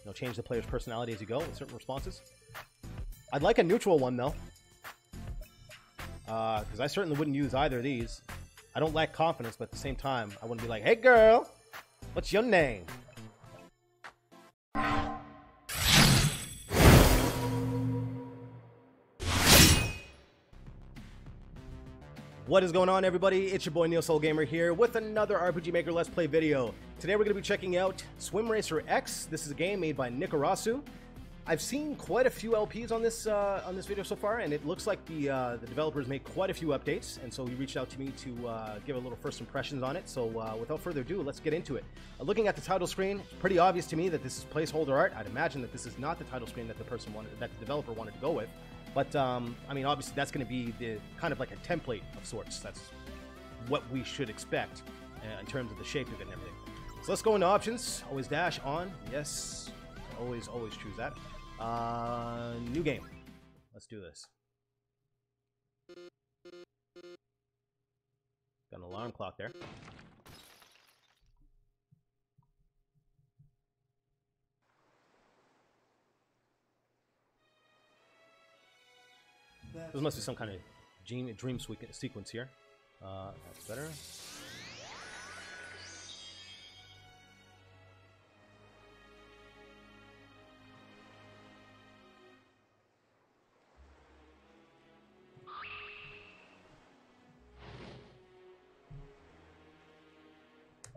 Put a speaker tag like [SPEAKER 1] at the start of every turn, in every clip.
[SPEAKER 1] You know, change the player's personality as you go with certain responses. I'd like a neutral one, though. Because I certainly wouldn't use either of these. I don't lack confidence, but at the same time, I wouldn't be like, hey girl, what's your name? What is going on, everybody? It's your boy NeoSoulGamer here with another RPG Maker Let's Play video. Today we're going to be checking out Swim Racer X. This is a game made by Nikorasu. I've seen quite a few LPs on this video so far, and it looks like the developers made quite a few updates, and so he reached out to me to give a little first impressions on it. So without further ado, let's get into it. Looking at the title screen, it's pretty obvious to me that this is placeholder art. I'd imagine that this is not the title screen that the developer wanted to go with. But, I mean, obviously that's going to be the kind of like a template of sorts. That's what we should expect in terms of the shape of it and everything. So let's go into options. Always dash on. Yes. Always choose that. New game. Let's do this. Got an alarm clock there. There must be some kind of dream sequence here. That's better.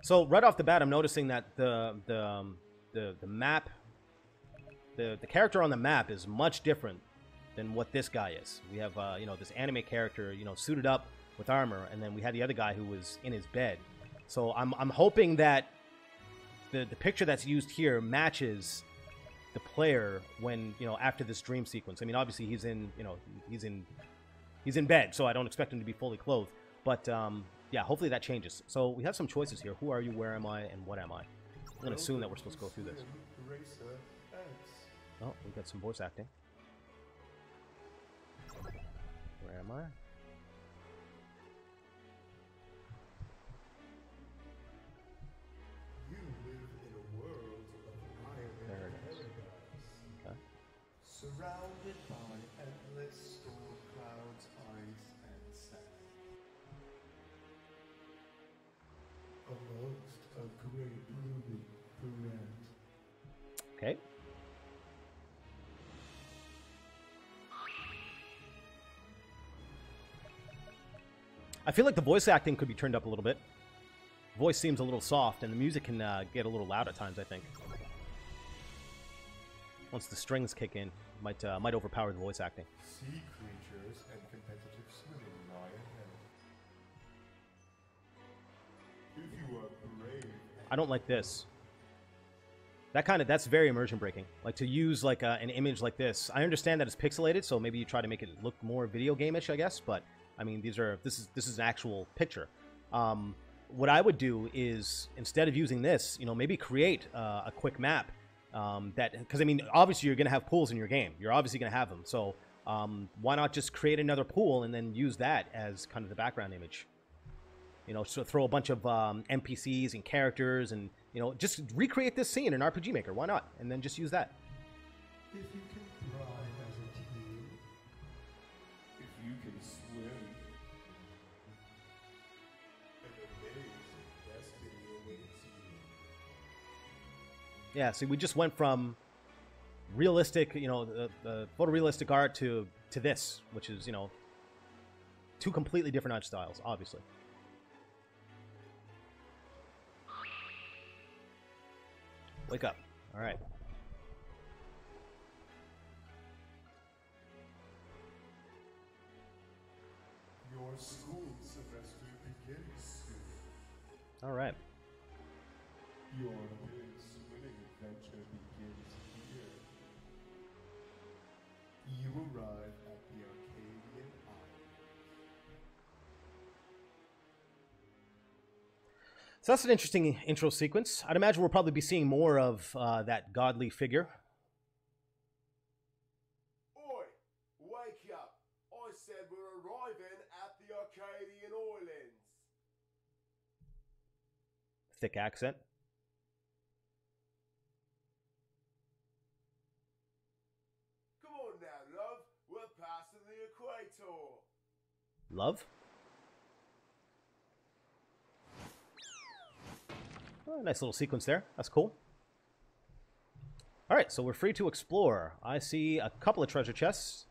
[SPEAKER 1] So right off the bat, I'm noticing that the map, the character on the map is much different than what this guy is. We have, you know, this anime character, you know, suited up with armor, and then we had the other guy who was in his bed. So I'm hoping that the picture that's used here matches the player when, you know, after this dream sequence. I mean, obviously he's in, you know, he's in bed, so I don't expect him to be fully clothed. But yeah, hopefully that changes. So we have some choices here. Who are you? Where am I? And what am I? I'm gonna assume that we're supposed to go through this. Oh, we got some voice acting. Where am I?
[SPEAKER 2] You live in a world of iron and paradise.
[SPEAKER 1] Okay.
[SPEAKER 2] Surrounded by endless storm clouds, ice, and sand. Amongst a great ruby parade.
[SPEAKER 1] Okay. I feel like the voice acting could be turned up a little bit. Voice seems a little soft, and the music can get a little loud at times, I think. Once the strings kick in, might overpower the voice acting.
[SPEAKER 2] Sea creatures and competitive swimming lie ahead. If you are brave,
[SPEAKER 1] I don't like this. That's very immersion breaking. Like, to use like an image like this. I understand that it's pixelated, so maybe you try to make it look more video game-ish, I guess, but I mean, this is an actual picture. What I would do is, instead of using this, you know, maybe create a quick map because I mean, obviously you're going to have pools in your game. You're obviously going to have them. So why not just create another pool and then use that as kind of the background image? You know, so throw a bunch of NPCs and characters, and you know, just recreate this scene in RPG Maker. Why not? And then just use that.
[SPEAKER 2] if you can thrive as a team, if you can swim, an amazing destiny awaits you.
[SPEAKER 1] Yeah, see, we just went from realistic, you know, the photorealistic art to this, which is, you know, two completely different art styles, obviously. Wake up. All right.
[SPEAKER 2] Your school semester begins soon.
[SPEAKER 1] All right.
[SPEAKER 2] Your big swimming adventure begins here. You arrive at the Arcadian Island.
[SPEAKER 1] So that's an interesting intro sequence. I'd imagine we'll probably be seeing more of that godly figure.
[SPEAKER 3] Oi! Wake up! I said we're arriving at the Arcadian Islands.
[SPEAKER 1] Thick accent.
[SPEAKER 3] tour.
[SPEAKER 1] Love. Oh, nice little sequence there. That's cool. Alright, so we're free to explore. I see a couple of treasure chests.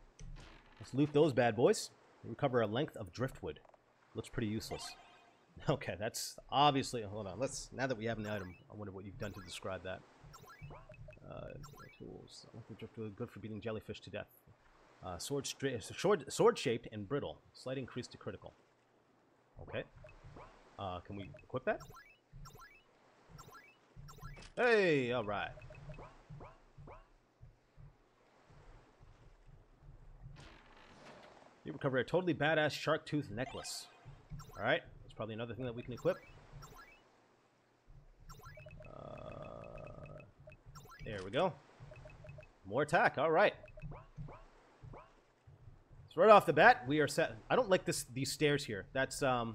[SPEAKER 1] Let's loot those bad boys. Recover a length of driftwood. Looks pretty useless. Okay, that's obviously... Hold on, let's... Now that we have an item, I wonder what you've done to describe that. Tools. Driftwood, good for beating jellyfish to death. Sword-shaped and brittle. Slight increase to critical. Okay. Can we equip that? Hey, alright. You recover a totally badass shark tooth necklace. Alright, that's probably another thing that we can equip. There we go. More attack, alright. So right off the bat, we are set. I don't like these stairs here. That's a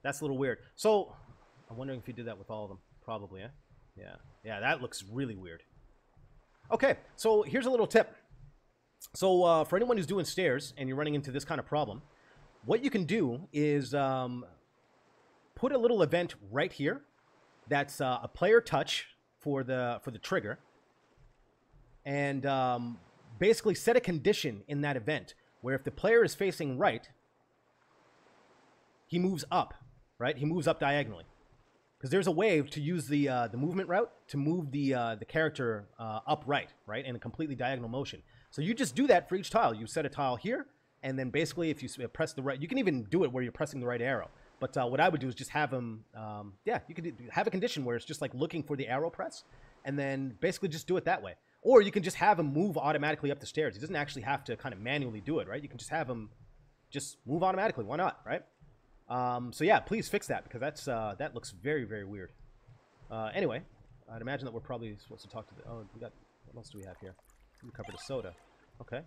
[SPEAKER 1] little weird. So, I'm wondering if you did that with all of them. Probably, eh? Yeah. Yeah, that looks really weird. Okay, so here's a little tip. So for anyone who's doing stairs and you're running into this kind of problem, what you can do is put a little event right here that's a player touch for the trigger, and basically set a condition in that event where if the player is facing right, he moves up, right? He moves up diagonally. Because there's a way to use the movement route to move the character upright, right, in a completely diagonal motion. So you just do that for each tile. You set a tile here, and then basically if you press the right... You can even do it where you're pressing the right arrow. But what I would do is just have him... yeah, you could have a condition where it's just like looking for the arrow press, and then basically just do it that way. Or you can just have him move automatically up the stairs. He doesn't actually have to kind of manually do it, right? You can just have him just move automatically. Why not, right? So yeah, please fix that, because that looks very, very weird. Anyway, I'd imagine that we're probably supposed to talk to the... Oh, we got... What else do we have here? We covered a soda. Okay.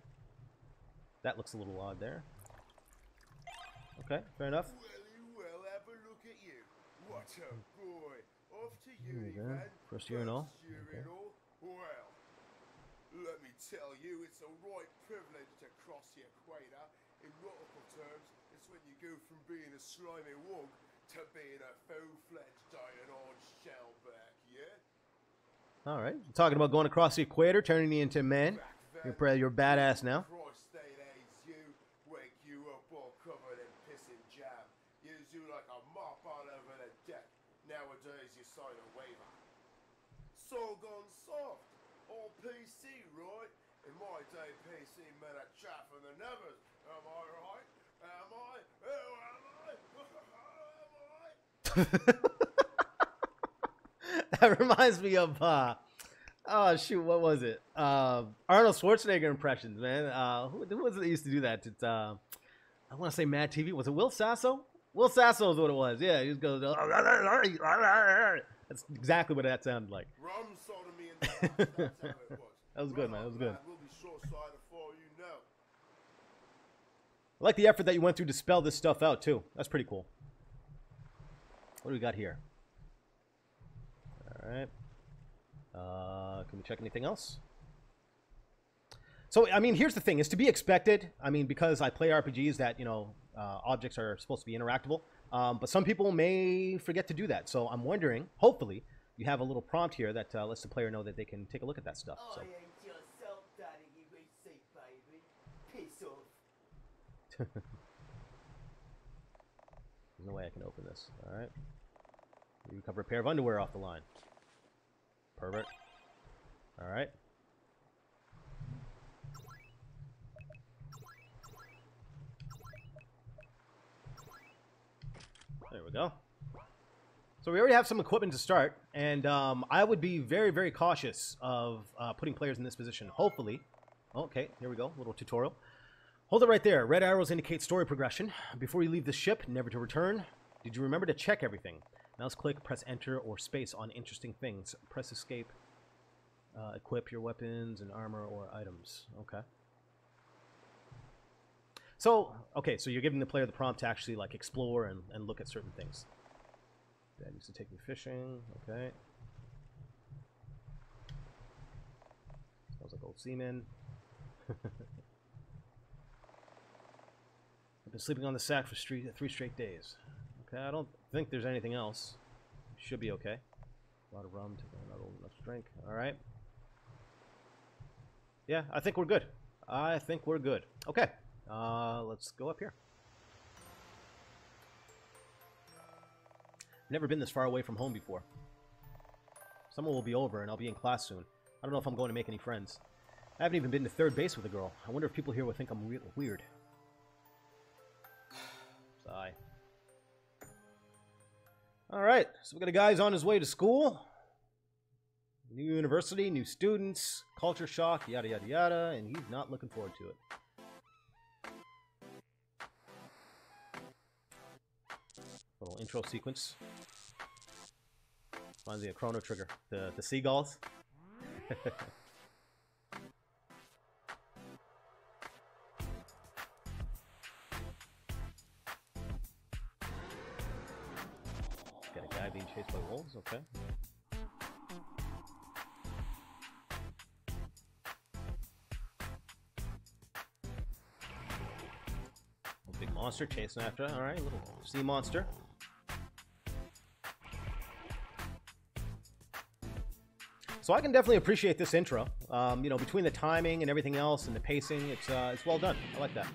[SPEAKER 1] That looks a little odd there. Okay, fair enough.
[SPEAKER 3] Well, have a look at you. What a boy. Off to
[SPEAKER 1] There
[SPEAKER 3] you,
[SPEAKER 1] we go.
[SPEAKER 3] man.
[SPEAKER 1] First urinal. Okay.
[SPEAKER 3] Well, let me tell you, it's a right privilege to cross the equator. In nautical terms, it's when you go from being a slimy wog to being a full-fledged dying-on shellback, yeah?
[SPEAKER 1] All right. Talking about going across the equator, turning you into a man. You're badass now.
[SPEAKER 3] Christ, they days you wake you up all covered in piss and jam. Use you like a mop all over the deck. Nowadays you sign a waiver. So gone soft. All PC, right? In my day, PC meant a chat from the nevers. Am I right? Am I? Who am I?
[SPEAKER 1] That reminds me of oh shoot, what was it? Arnold Schwarzenegger impressions, man. Who was it that used to do that? It's I want to say Mad TV. Was it Will Sasso? Will Sasso is what it was. Yeah, he just goes. That's exactly what that sounded like.
[SPEAKER 3] Rum sodomy in the house. That's how it was.
[SPEAKER 1] That was good, man. That was good.
[SPEAKER 3] We'll be short-sighted for you know.
[SPEAKER 1] I like the effort that you went through to spell this stuff out too. That's pretty cool. What do we got here? All right. Can we check anything else? So, I mean, here's the thing. It's to be expected. I mean, because I play RPGs that, you know, objects are supposed to be interactable. But some people may forget to do that. So I'm wondering, hopefully, you have a little prompt here that lets the player know that they can take a look at that stuff. So.
[SPEAKER 4] I ain't your self-daddy, you receipt, baby. Piss off.
[SPEAKER 1] There's no way I can open this. All right. You recover a pair of underwear off the line. Pervert. All right. There we go. So we already have some equipment to start, and I would be very, very cautious of putting players in this position. Hopefully. Okay, here we go. Little tutorial. Hold it right there. Red arrows indicate story progression. Before you leave the ship, never to return. Did you remember to check everything? Mouse click, press enter or space on interesting things. Press escape. Equip your weapons and armor or items. Okay. So, okay, so you're giving the player the prompt to actually like explore and look at certain things. Dad used to take me fishing. Okay. Sounds like old seaman. Been sleeping on the sack for 3 straight days. Okay, I don't think there's anything else. Should be okay. A lot of rum, not old enough to drink. Alright. Yeah, I think we're good. I think we're good. Okay, let's go up here. Never been this far away from home before. Summer will be over and I'll be in class soon. I don't know if I'm going to make any friends. I haven't even been to third base with a girl. I wonder if people here will think I'm weird. Sigh. Alright, so we got a guy's on his way to school. New university, new students, culture shock, yada yada yada, and he's not looking forward to it. Little intro sequence. Reminds me of Chrono Trigger. The seagulls. Got a guy being chased by wolves, okay. A big monster chasing after, alright, little sea monster. So I can definitely appreciate this intro. You know, between the timing and everything else and the pacing, it's well done. I like that.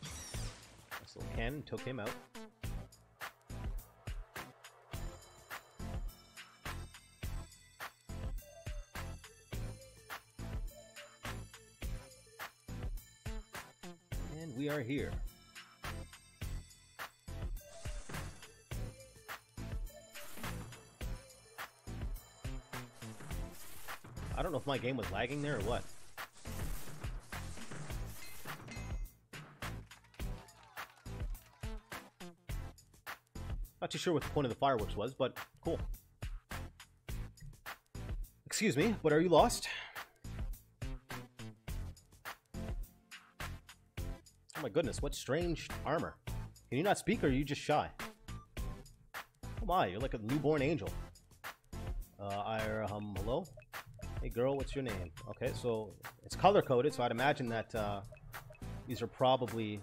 [SPEAKER 1] This little cannon took him out. And we are here. I don't know if my game was lagging there or what. Not too sure what the point of the fireworks was, but cool. Excuse me, but are you lost? Oh my goodness, what strange armor. Can you not speak or are you just shy? Oh my, you're like a newborn angel. Hello? Hey girl, what's your name? Okay, so it's color-coded, so I'd imagine that these are probably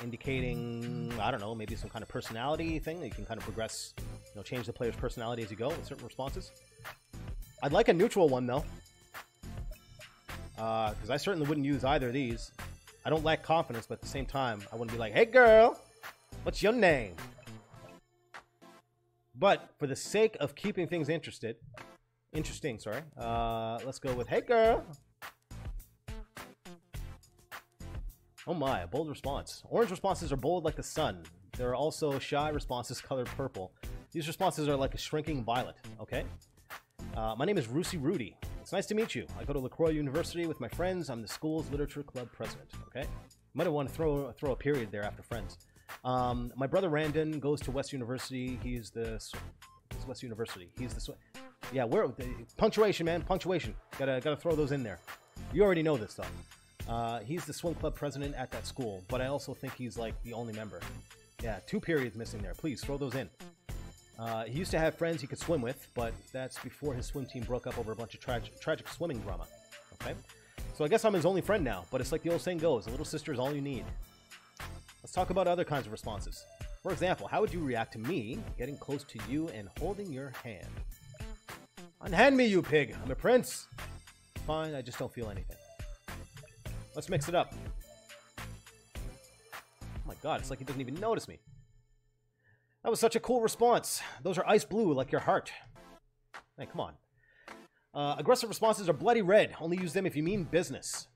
[SPEAKER 1] indicating, I don't know, maybe some kind of personality thing that you can kind of progress, you know, change the player's personality as you go with certain responses. I'd like a neutral one, though. Because I certainly wouldn't use either of these. I don't lack confidence, but at the same time, I wouldn't be like, hey girl, what's your name? But for the sake of keeping things interesting, sorry. Let's go with, hey girl. Oh my, a bold response. Orange responses are bold like the sun. There are also shy responses colored purple. These responses are like a shrinking violet, okay? My name is Rusey Rudy. It's nice to meet you. I go to LaCroix University with my friends. I'm the school's literature club president, okay? Might have want to throw a period there after friends. My brother Randon goes to West University. He's West University. He's the... Yeah, punctuation, man, punctuation. Gotta throw those in there. You already know this stuff. He's the swim club president at that school, but I also think he's like the only member. Yeah, 2 periods missing there. Please throw those in. He used to have friends he could swim with, but that's before his swim team broke up over a bunch of tragic swimming drama. Okay, so I guess I'm his only friend now. But it's like the old saying goes: a little sister is all you need. Let's talk about other kinds of responses. For example, how would you react to me getting close to you and holding your hand? Unhand me, you pig! I'm a prince! Fine, I just don't feel anything. Let's mix it up. Oh my god, it's like he doesn't even notice me. That was such a cool response. Those are ice blue, like your heart. Hey, come on. Aggressive responses are bloody red. Only use them if you mean business.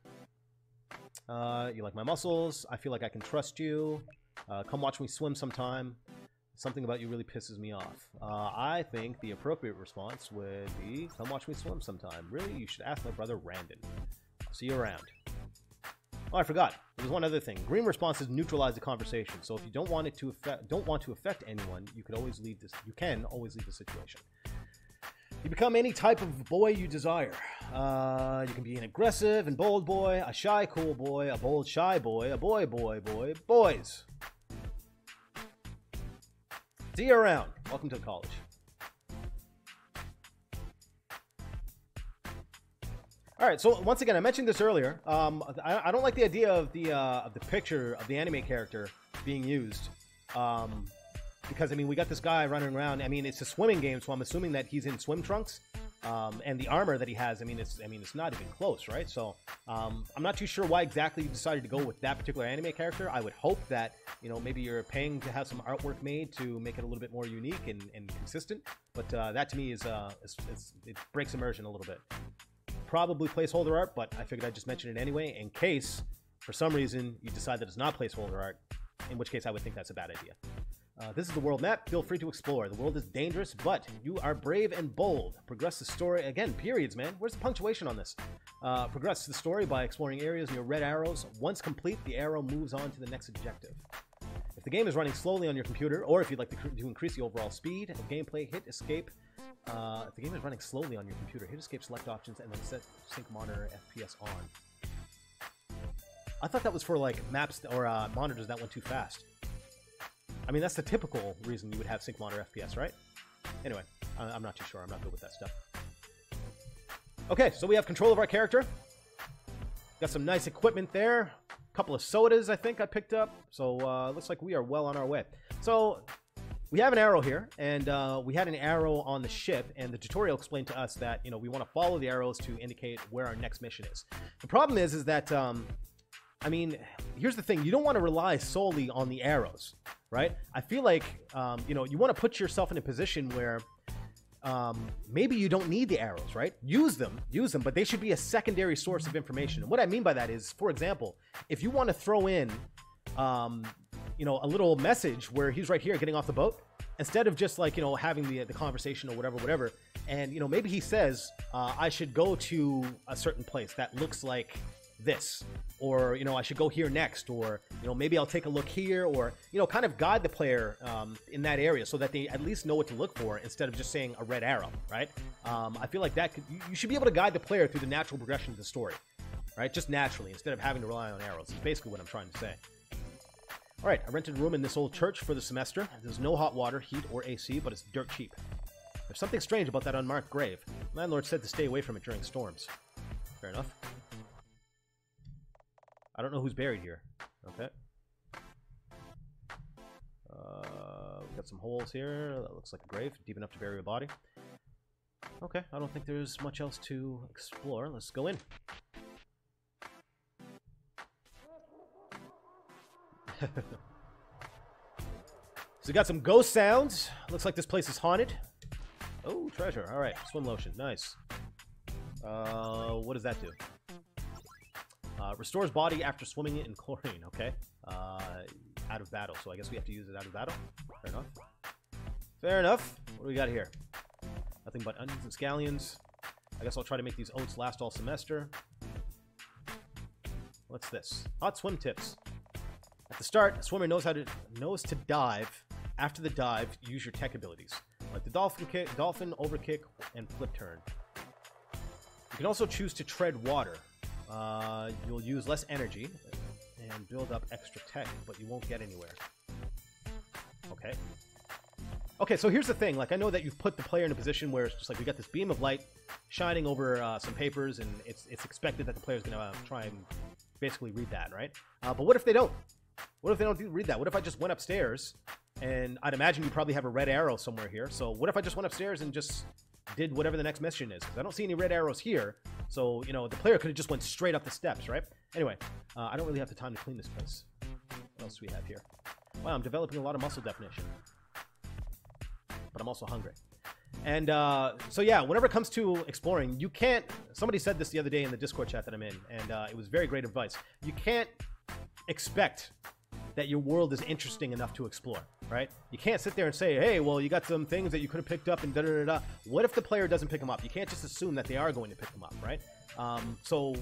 [SPEAKER 1] You like my muscles. I feel like I can trust you. Come watch me swim sometime. Something about you really pisses me off. I think the appropriate response would be, come watch me swim sometime. Really, you should ask my brother Randon. I'll see you around. Oh, I forgot. There's one other thing. Green responses neutralize the conversation. So if you don't want to affect anyone, you can always leave the situation. You become any type of boy you desire. You can be an aggressive and bold boy, a shy cool boy, a bold shy boy, a boy, boys. See you around. Welcome to college. All right, so once again, I mentioned this earlier. I don't like the idea of the picture of the anime character being used, because I mean we got this guy running around. I mean it's a swimming game, so I'm assuming that he's in swim trunks, and the armor that he has. I mean it's not even close, right? So I'm not too sure why exactly you decided to go with that particular anime character. I would hope that maybe you're paying to have some artwork made to make it a little bit more unique and consistent. But that to me is it breaks immersion a little bit. Probably placeholder art, but I figured I'd just mention it anyway in case for some reason you decide that it's not placeholder art, in which case I would think that's a bad idea. This is the world map. Feel free to explore. The world is dangerous, but you are brave and bold. Progress the story. Again, periods, man. Where's the punctuation on this? Progress the story by exploring areas near red arrows. Once complete, the arrow moves on to the next objective. If the game is running slowly on your computer, or if you'd like to increase the overall speed of gameplay, hit escape. If the game is running slowly on your computer, hit escape, select options, and then set sync monitor FPS on. I thought that was for like maps or monitors that went too fast. I mean, that's the typical reason you would have sync monitor FPS, right? Anyway, I'm not too sure. I'm not good with that stuff. Okay, so we have control of our character. Got some nice equipment there. A couple of sodas, I think I picked up. So looks like we are well on our way. So we have an arrow here, and we had an arrow on the ship, and the tutorial explained to us that we want to follow the arrows to indicate where our next mission is. The problem is that I mean, here's the thing: you don't want to rely solely on the arrows, right? I feel like you want to put yourself in a position where maybe you don't need the arrows, right? Use them, but they should be a secondary source of information. And what I mean by that is, for example, if you want to throw in a little message where he's right here getting off the boat, instead of just like having the conversation or whatever, and maybe he says I should go to a certain place that looks like this, or I should go here next, or maybe I'll take a look here, or kind of guide the player in that area so that they at least know what to look for instead of just saying a red arrow, right? I feel like that you should be able to guide the player through the natural progression of the story, right? Just naturally, instead of having to rely on arrows. Is basically what I'm trying to say. All right, I rented a room in this old church for the semester. There's no hot water, heat, or AC, but it's dirt cheap. There's something strange about that unmarked grave. Landlord said to stay away from it during storms. Fair enough. I don't know who's buried here. Okay. We got some holes here. That looks like a grave, deep enough to bury a body. Okay, I don't think there's much else to explore. Let's go in. So we got some ghost sounds. Looks like this place is haunted. Oh, treasure. All right, swim lotion. Nice. What does that do? Restores body after swimming in chlorine. Okay. Out of battle. So I guess we have to use it out of battle. Fair enough. Fair enough. What do we got here? Nothing but onions and scallions. I guess I'll try to make these oats last all semester. What's this? Hot swim tips. At the start, a swimmer knows to dive. After the dive, use your tech abilities, like the dolphin kick, dolphin overkick, and flip turn. You can also choose to tread water. You'll use less energy and build up extra tech, but you won't get anywhere. Okay. Okay, so here's the thing. Like, I know that you've put the player in a position where it's just like we got this beam of light shining over some papers, and it's expected that the player's going to try and basically read that, right? But what if they don't? What if they don't read that? What if I just went upstairs, and I'd imagine you probably have a red arrow somewhere here. So what if I just went upstairs and just did whatever the next mission is? Because I don't see any red arrows here. So, the player could have just went straight up the steps, right? Anyway, I don't really have the time to clean this place. What else do we have here? Wow, I'm developing a lot of muscle definition. But I'm also hungry. And so yeah, whenever it comes to exploring, you can't... Somebody said this the other day in the Discord chat that I'm in, and it was very great advice. You can't expect that your world is interesting enough to explore, right? You can't sit there and say, hey, well, you got some things that you could have picked up and da-da-da-da. What if the player doesn't pick them up? You can't just assume that they are going to pick them up, right? So,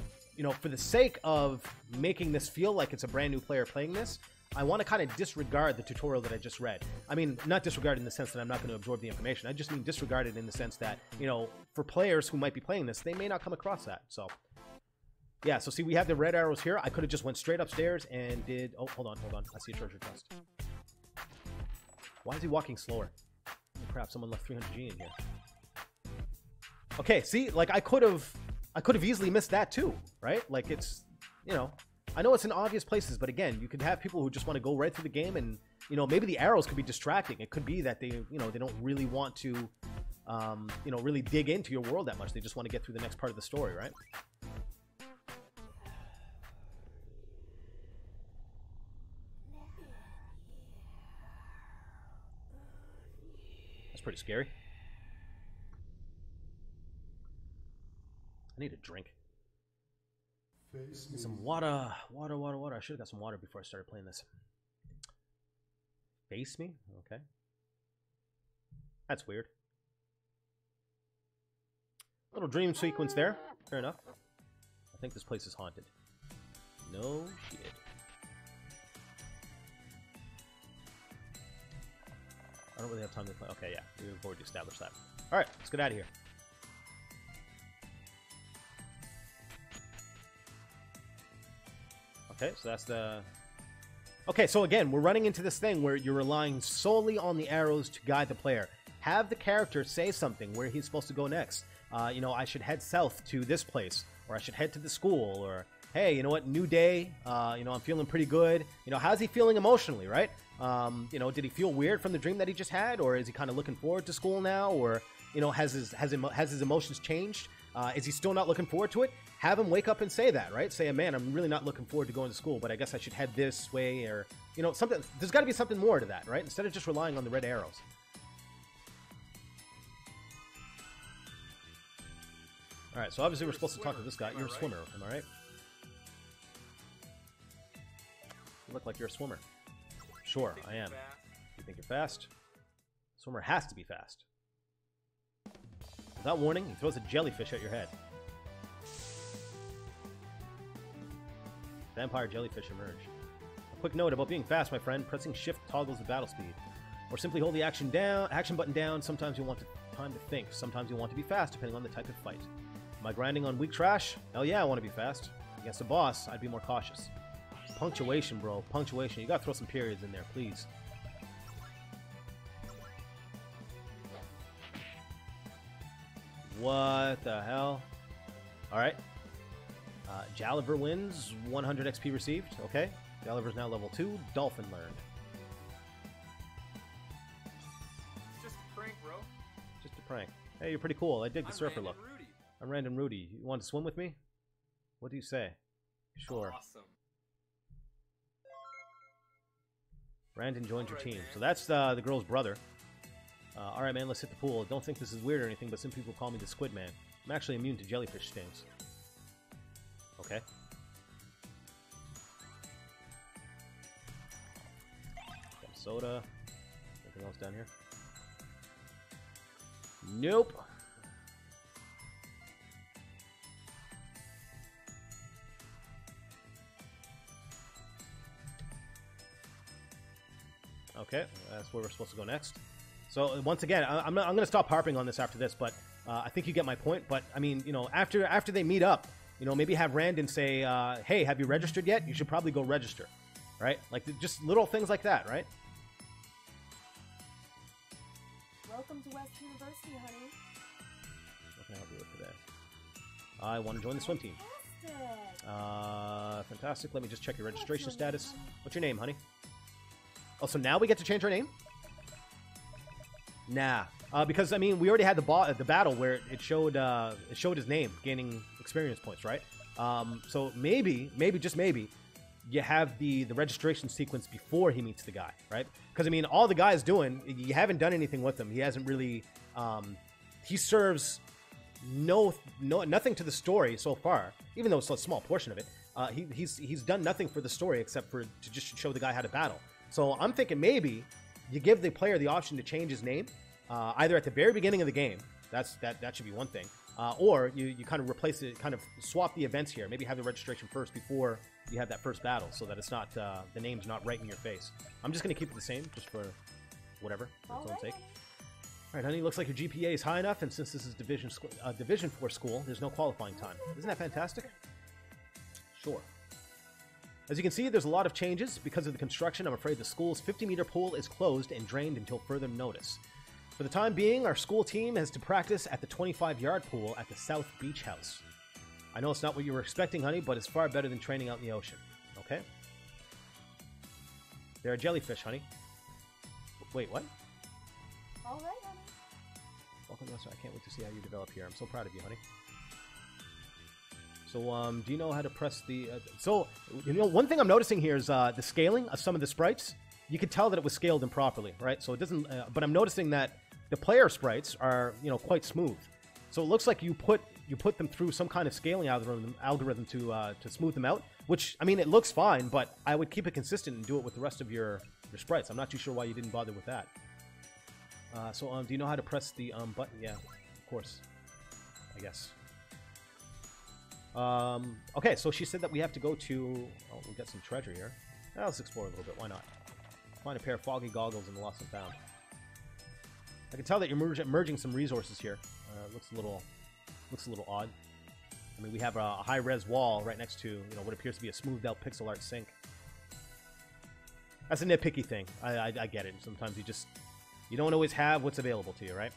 [SPEAKER 1] for the sake of making this feel like it's a brand new player playing this, I want to kind of disregard the tutorial that I just read. I mean, not disregard in the sense that I'm not going to absorb the information. I just mean disregard it in the sense that, for players who might be playing this, they may not come across that. So, yeah, so see, we have the red arrows here. I could have just went straight upstairs and did... Oh, hold on. I see a treasure chest. Why is he walking slower? Oh, crap, someone left 300G in here. Okay, see, like, I could have I could have easily missed that too, right? Like, it's, you know, I know it's in obvious places, but again, you could have people who just want to go right through the game, and, you know, maybe the arrows could be distracting. It could be that they, you know, they don't really want to, you know, really dig into your world that much. They just want to get through the next part of the story, right? That's pretty scary. I need a drink. Need some water. Water. I should have got some water before I started playing this. Face me? Okay. That's weird. Little dream sequence there. Fair enough. I think this place is haunted. No shit. I don't really have time to play. Okay, yeah. We've already established that. Alright, let's get out of here. Okay, so that's the... Okay, so again, we're running into this thing where you're relying solely on the arrows to guide the player. Have the character say something where he's supposed to go next. You know, I should head south to this place, or I should head to the school, or, hey, you know what, new day, you know, I'm feeling pretty good. You know, how's he feeling emotionally, right? You know, did he feel weird from the dream that he just had, or is he kind of looking forward to school now, or, you know, has his emotions changed? Is he still not looking forward to it? Have him wake up and say that, right? Say, man, I'm really not looking forward to going to school, but I guess I should head this way, or, you know, something. There's got to be something more to that, right? Instead of just relying on the red arrows. All right, so obviously we're supposed to talk to this guy. You're a swimmer, am I right? You look like you're a swimmer. Sure, I am. You think you're fast? Swimmer has to be fast. Without warning, he throws a jellyfish at your head. Vampire jellyfish emerge. A quick note about being fast, my friend. Pressing shift toggles the battle speed. Or simply hold the action button down. Sometimes you want time to think. Sometimes you want to be fast, depending on the type of fight. Am I grinding on weak trash? Hell yeah, I want to be fast. Against a boss, I'd be more cautious. Punctuation, bro. Punctuation. You gotta throw some periods in there, please. What the hell? Alright. Jaliver wins. 100 XP received. Okay. Jaliver's now level 2. Dolphin learned.
[SPEAKER 5] Just a prank, bro.
[SPEAKER 1] Just a prank. Hey, you're pretty cool. I dig the surfer look.
[SPEAKER 5] Rudy.
[SPEAKER 1] I'm Random Rudy. You want to swim with me? What do you say? Sure.
[SPEAKER 5] Awesome.
[SPEAKER 1] Randon joined your team. So that's the girl's brother. Alright, man, let's hit the pool. Don't think this is weird or anything, but some people call me the Squid Man. I'm actually immune to jellyfish stings. Okay. Got soda. Anything else down here? Nope. Okay, that's where we're supposed to go next. So once again, I'm going to stop harping on this after this, but I think you get my point. But I mean, you know, after they meet up, you know, maybe have Randon say, "Hey, have you registered yet? You should probably go register," right? Like just little things like that, right?
[SPEAKER 6] Welcome to West University, honey.
[SPEAKER 1] What can I help you with today? I want to join the swim team.
[SPEAKER 6] Fantastic.
[SPEAKER 1] Fantastic. Let me just check your registration status. What's your name, honey? Oh, so now we get to change our name? Nah, because I mean, we already had the battle where it showed his name, gaining experience points, right? So maybe just maybe, you have the registration sequence before he meets the guy, right? Because I mean, all the guy's doing, you haven't done anything with him. He hasn't really, he serves nothing to the story so far, even though it's a small portion of it. He's done nothing for the story except for to just show the guy how to battle. So I'm thinking maybe you give the player the option to change his name, either at the very beginning of the game. That should be one thing. Or you kind of replace it, kind of swap the events here. Maybe have the registration first before you have that first battle, so that it's not the name's not right in your face. I'm just gonna keep it the same, just for whatever, for its own sake. All right, honey. Looks like your GPA is high enough, and since this is Division 4 school, there's no qualifying time. Isn't that fantastic? Sure. As you can see, there's a lot of changes. Because of the construction, I'm afraid the school's 50-meter pool is closed and drained until further notice. For the time being, our school team has to practice at the 25-yard pool at the South Beach House. I know it's not what you were expecting, honey, but it's far better than training out in the ocean. Okay? They're a jellyfish, honey. Wait, what?
[SPEAKER 6] All right, honey.
[SPEAKER 1] Welcome to us. I can't wait to see how you develop here. I'm so proud of you, honey. So, do you know how to press the... so, you know, one thing I'm noticing here is the scaling of some of the sprites. You can tell that it was scaled improperly, right? So it doesn't... but I'm noticing that the player sprites are, you know, quite smooth. So it looks like you put them through some kind of scaling algorithm to smooth them out. Which, I mean, it looks fine, but I would keep it consistent and do it with the rest of your sprites. I'm not too sure why you didn't bother with that. So, do you know how to press the button? Yeah, of course. I guess. Okay, so she said that we have to go to... Oh, we got some treasure here. Let's explore a little bit. Why not? Find a pair of foggy goggles in the lost and found. I can tell that you're merging some resources here. Looks a little odd. I mean, we have a high-res wall right next to, you know, what appears to be a smoothed-out pixel art sink. That's a nitpicky thing. I get it. Sometimes you don't always have what's available to you, right?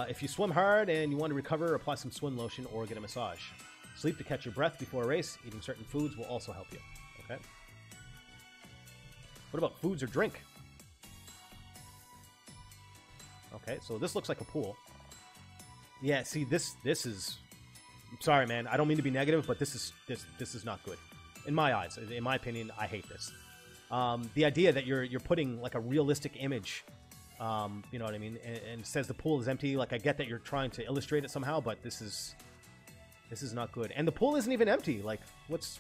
[SPEAKER 1] If you swim hard and you want to recover, apply some swim lotion or get a massage. Sleep to catch your breath before a race. Eating certain foods will also help you. Okay. What about foods or drink? Okay, so this looks like a pool. Yeah, see, this is... I'm sorry, man. I don't mean to be negative, but this is not good. In my eyes, in my opinion, I hate this. The idea that you're putting like a realistic image, you know what I mean, and it says the pool is empty. Like, I get that you're trying to illustrate it somehow, but this is not good. And the pool isn't even empty. Like, what's...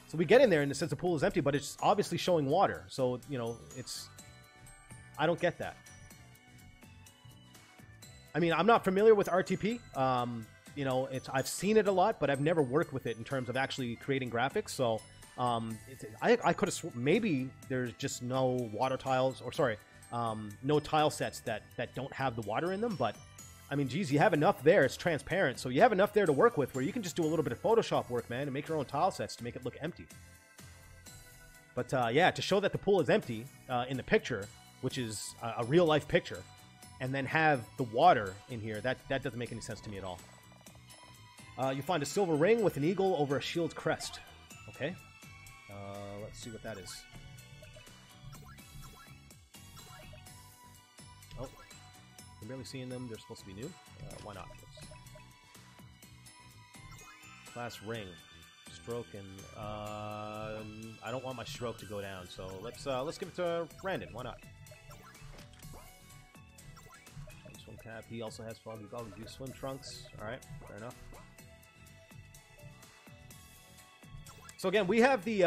[SPEAKER 1] So we get in there and it says the pool is empty, but it's obviously showing water. So, you know, it's... I don't get that. I mean, I'm not familiar with RTP. You know, I've seen it a lot, but I've never worked with it in terms of actually creating graphics. So, I could have maybe there's just no water tiles, or sorry, no tile sets that don't have the water in them. But I mean, geez, you have enough there. It's transparent, so you have enough there to work with where you can just do a little bit of Photoshop work, man, and make your own tile sets to make it look empty. But yeah, to show that the pool is empty in the picture, which is a real life picture, and then have the water in here, that doesn't make any sense to me at all. You find a silver ring with an eagle over a shield's crest. Okay. Let's see what that is. Oh, I'm barely seeing them. They're supposed to be new. Why not? Class ring, stroke, and I don't want my stroke to go down. So let's give it to Brandon. Why not? Swim cap. He also has foggy goggles. Do swim trunks. All right, fair enough. So again, we have the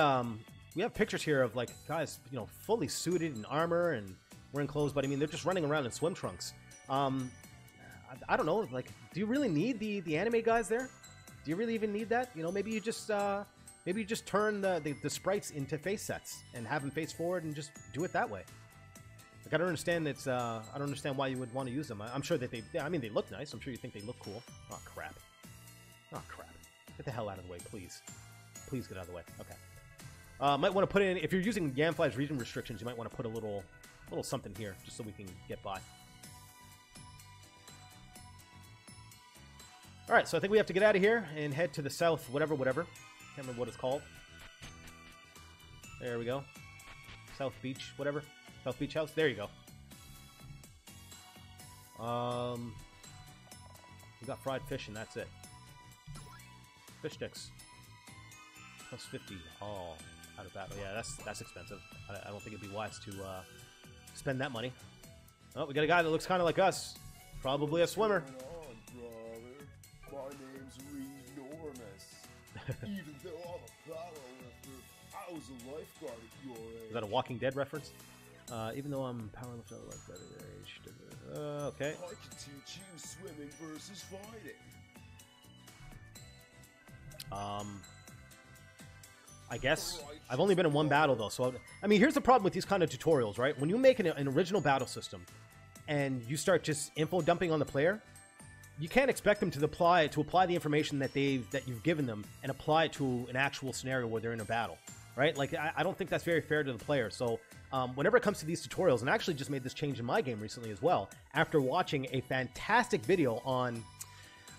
[SPEAKER 1] we have pictures here of like guys, you know, fully suited in armor and wearing clothes, but I mean they're just running around in swim trunks. I don't know, like, do you really need the anime guys there? Do you really even need that? You know, maybe you just turn the sprites into face sets and have them face forward and just do it that way. Like, I don't understand I don't understand why you would want to use them. I'm sure that I mean, they look nice. I'm sure you think they look cool. Oh crap! Oh crap! Get the hell out of the way, please. Please get out of the way. Okay. Might want to put in, if you're using Gamfly's region restrictions, you might want to put a little something here, just so we can get by. Alright, so I think we have to get out of here and head to the south, whatever. Can't remember what it's called. There we go. South Beach, whatever. South Beach House. There you go. We got fried fish and that's it. Fish sticks. Plus 50. Oh, out of battle. Yeah, that's expensive. I don't think it'd be wise to spend that money. Oh, we got a guy that looks kind of like us. Probably a swimmer.
[SPEAKER 3] My name's Enormous. Even though I'm a powerlifter, I was a lifeguard at your age.
[SPEAKER 1] Is that a Walking Dead reference? Even though I'm a powerlifter, I was lifeguard at your age. Okay.
[SPEAKER 3] I can teach you swimming versus fighting.
[SPEAKER 1] I guess. I've only been in one battle, though. So, I mean, here's the problem with these kind of tutorials, right? When you make an original battle system and you start just info dumping on the player, you can't expect them to apply the information that you've given them and apply it to an actual scenario where they're in a battle, right? Like, I don't think that's very fair to the player. So, whenever it comes to these tutorials, and I actually just made this change in my game recently as well, after watching a fantastic video on...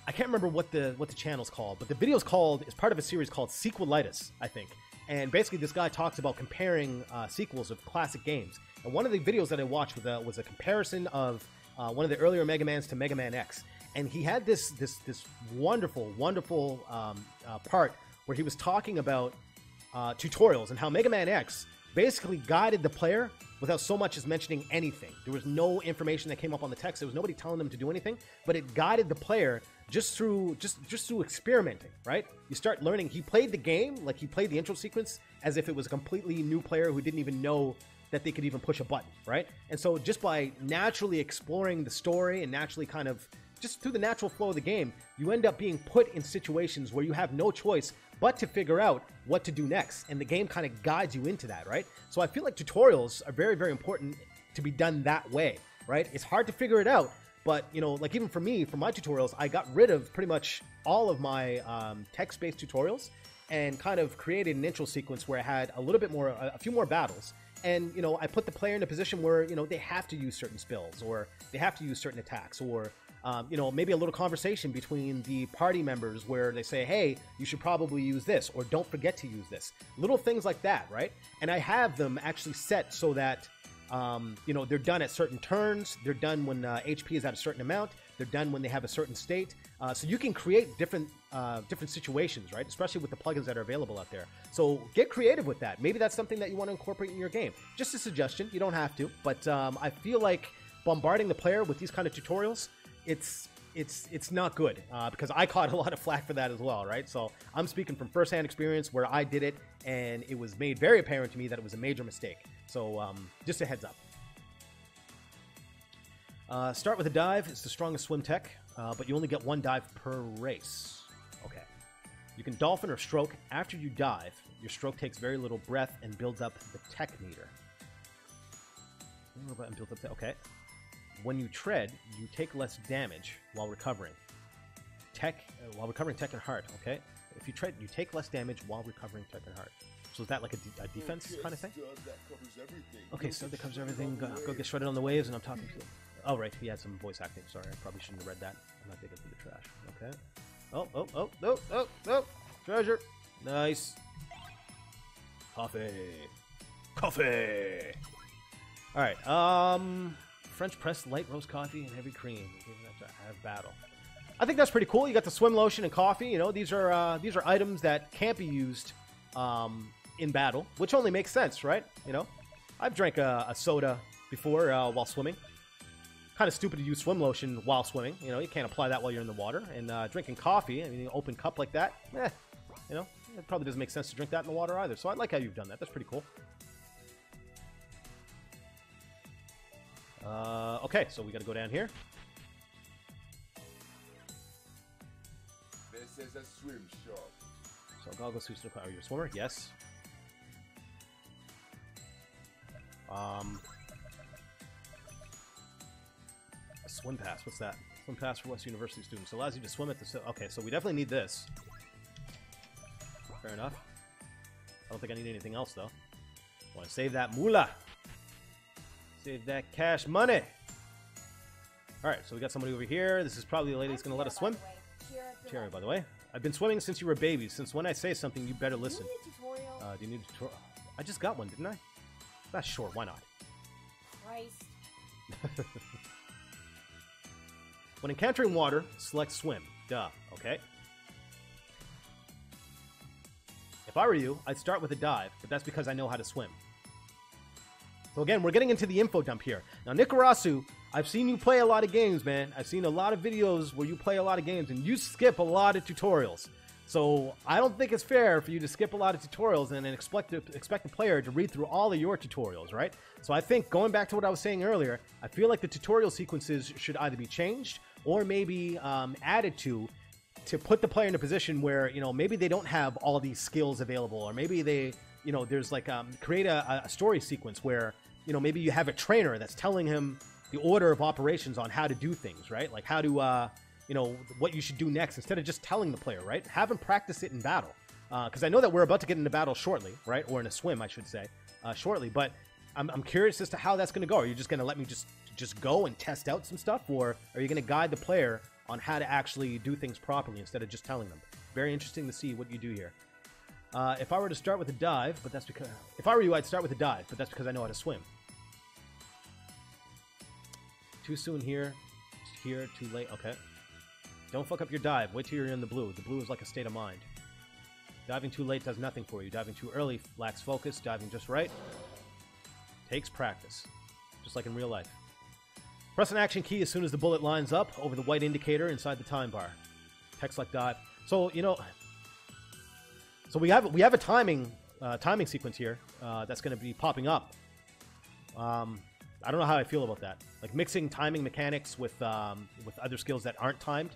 [SPEAKER 1] I can't remember what the channel's called, but the video's called, is part of a series called Sequelitis, I think. And basically this guy talks about comparing sequels of classic games. And one of the videos that I watched was a comparison of one of the earlier Mega Mans to Mega Man X. And he had this wonderful part where he was talking about tutorials and how Mega Man X basically guided the player without so much as mentioning anything. There was no information that came up on the text. There was nobody telling them to do anything, but it guided the player just through experimenting, right? You start learning. He played the game, like he played the intro sequence as if it was a completely new player who didn't even know that they could even push a button, right? And so just by naturally exploring the story and naturally kind of just through the natural flow of the game, you end up being put in situations where you have no choice but to figure out what to do next. And the game kind of guides you into that, right? So I feel like tutorials are very, very important to be done that way, right? It's hard to figure it out, but, you know, like even for me, for my tutorials, I got rid of pretty much all of my text-based tutorials and kind of created an intro sequence where I had a little bit more, a few more battles. And, you know, I put the player in a position where, you know, they have to use certain spells or they have to use certain attacks or, you know, maybe a little conversation between the party members where they say, hey, you should probably use this or don't forget to use this. Little things like that, right? And I have them actually set so that, you know, they're done at certain turns. They're done when HP is at a certain amount. They're done when they have a certain state. So you can create different situations, right? Especially with the plugins that are available out there. So get creative with that. Maybe that's something that you want to incorporate in your game. Just a suggestion. You don't have to. But I feel like bombarding the player with these kind of tutorials, it's not good because I caught a lot of flack for that as well, right? So I'm speaking from firsthand experience where I did it and it was made very apparent to me that it was a major mistake. So just a heads up. Start with a dive. It's the strongest swim tech, but you only get one dive per race. Okay. You can dolphin or stroke. After you dive, your stroke takes very little breath and builds up the tech meter. Okay. When you tread, you take less damage while recovering. Tech and heart, okay? If you tread, you take less damage while recovering tech and heart. So is that like a defense kind of thing? Okay, so that covers everything. Go get shredded on the waves, and I'm talking to you. Oh, right, he had some voice acting. Sorry, I probably shouldn't have read that. I'm not digging through the trash. Okay. Oh. Treasure. Nice. Coffee. All right, French press light roast coffee and heavy cream. Have battle. I think that's pretty cool. You got the swim lotion and coffee. You know, these are items that can't be used in battle, which only makes sense, right? You know, I've drank a soda before while swimming. Kind of stupid to use swim lotion while swimming. You know, you can't apply that while you're in the water. And drinking coffee, I mean, an open cup like that, you know, it probably doesn't make sense to drink that in the water either. So I like how you've done that. That's pretty cool. Okay, so we got to go down here.
[SPEAKER 3] This is a swim shop.
[SPEAKER 1] So goggles, suits, are you a swimmer? Yes. A swim pass. What's that? Swim pass for West University students. Allows you to swim at the... Okay, so we definitely need this. Fair enough. I don't think I need anything else, though. Want to save that moolah. Save that cash money. Alright, so we got somebody over here. This is probably the lady that's going to let us swim. Tiara, by the way. I've been swimming since you were babies. Since when I say something, you better listen.
[SPEAKER 6] Do you need a tutorial?
[SPEAKER 1] Do you need a tutorial? I just got one, didn't I? That's sure, why not?
[SPEAKER 6] Christ.
[SPEAKER 1] When encountering water, select swim. Duh, okay? If I were you, I'd start with a dive, but that's because I know how to swim. So again, we're getting into the info dump here. Now, Nikorasu, I've seen you play a lot of games, man. I've seen a lot of videos where you play a lot of games, and you skip a lot of tutorials. So I don't think it's fair for you to skip a lot of tutorials and then expect the player to read through all of your tutorials, right? So I think, going back to what I was saying earlier, I feel like the tutorial sequences should either be changed or maybe added to put the player in a position where, you know, maybe they don't have all these skills available, or maybe they, you know, there's like create a story sequence where, you know, maybe you have a trainer that's telling him the order of operations on how to do things, right? Like how to, you know, what you should do next instead of just telling the player, right? Have him practice it in battle. Because I know that we're about to get into battle shortly, right? Or in a swim, I should say, shortly. But I'm curious as to how that's going to go. Are you just going to let me just go and test out some stuff? Or are you going to guide the player on how to actually do things properly instead of just telling them. Very interesting to see what you do here. If I were to start with a dive, but that's because... If I were you, I'd start with a dive, but that's because I know how to swim. Too soon here. Here, too late. Okay. Don't fuck up your dive. Wait till you're in the blue. The blue is like a state of mind. Diving too late does nothing for you. Diving too early lacks focus. Diving just right takes practice. Just like in real life. Press an action key as soon as the bullet lines up over the white indicator inside the time bar. Text like dive. So, you know... So we have a timing sequence here that's going to be popping up. I don't know how I feel about that. Like mixing timing mechanics with other skills that aren't timed.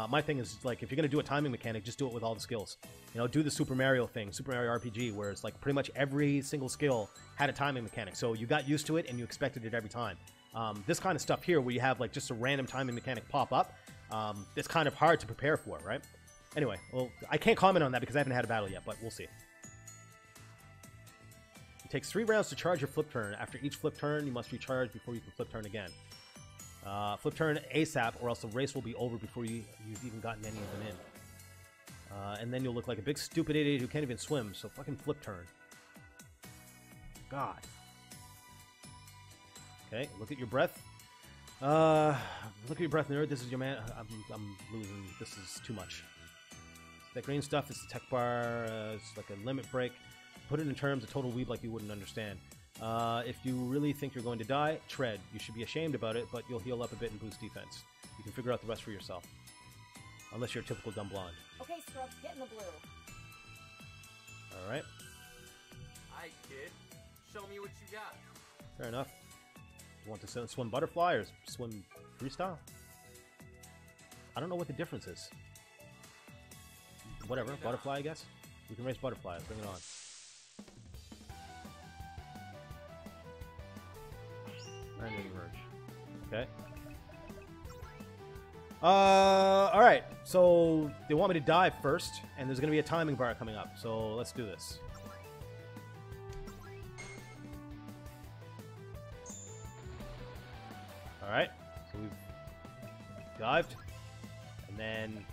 [SPEAKER 1] My thing is like if you're gonna do a timing mechanic, just do it with all the skills. You know, do the Super Mario thing, Super Mario RPG, where it's like pretty much every single skill had a timing mechanic, so you got used to it and you expected it every time. This kind of stuff here, where you have like just a random timing mechanic pop up, it's kind of hard to prepare for, right? Anyway, well, I can't comment on that because I haven't had a battle yet, but we'll see. It takes 3 rounds to charge your flip turn. After each flip turn, you must recharge before you can flip turn again. Flip turn ASAP, or else the race will be over before you've even gotten any of them in. And then you'll look like a big stupid idiot who can't even swim, so fucking flip turn. God. Okay, look at your breath. Look at your breath, nerd. This is your man. I'm losing. This is too much. That green stuff is the tech bar. It's like a limit break. Put it in terms of total weeb like you wouldn't understand. If you really think you're going to die, tread. You should be ashamed about it, but you'll heal up a bit and boost defense. You can figure out the rest for yourself. Unless you're a typical dumb blonde.
[SPEAKER 6] Okay, Scrubs, get in the blue.
[SPEAKER 1] Alright.
[SPEAKER 5] Hi, kid. Show me what you got.
[SPEAKER 1] Fair enough. You want to swim butterfly or swim freestyle? I don't know what the difference is. Whatever, butterfly, I guess. We can race butterfly. Bring it on. Random merge. Okay. Alright. So, they want me to dive first, and there's going to be a timing bar coming up. So, let's do this. Alright. So, we've dived. And then...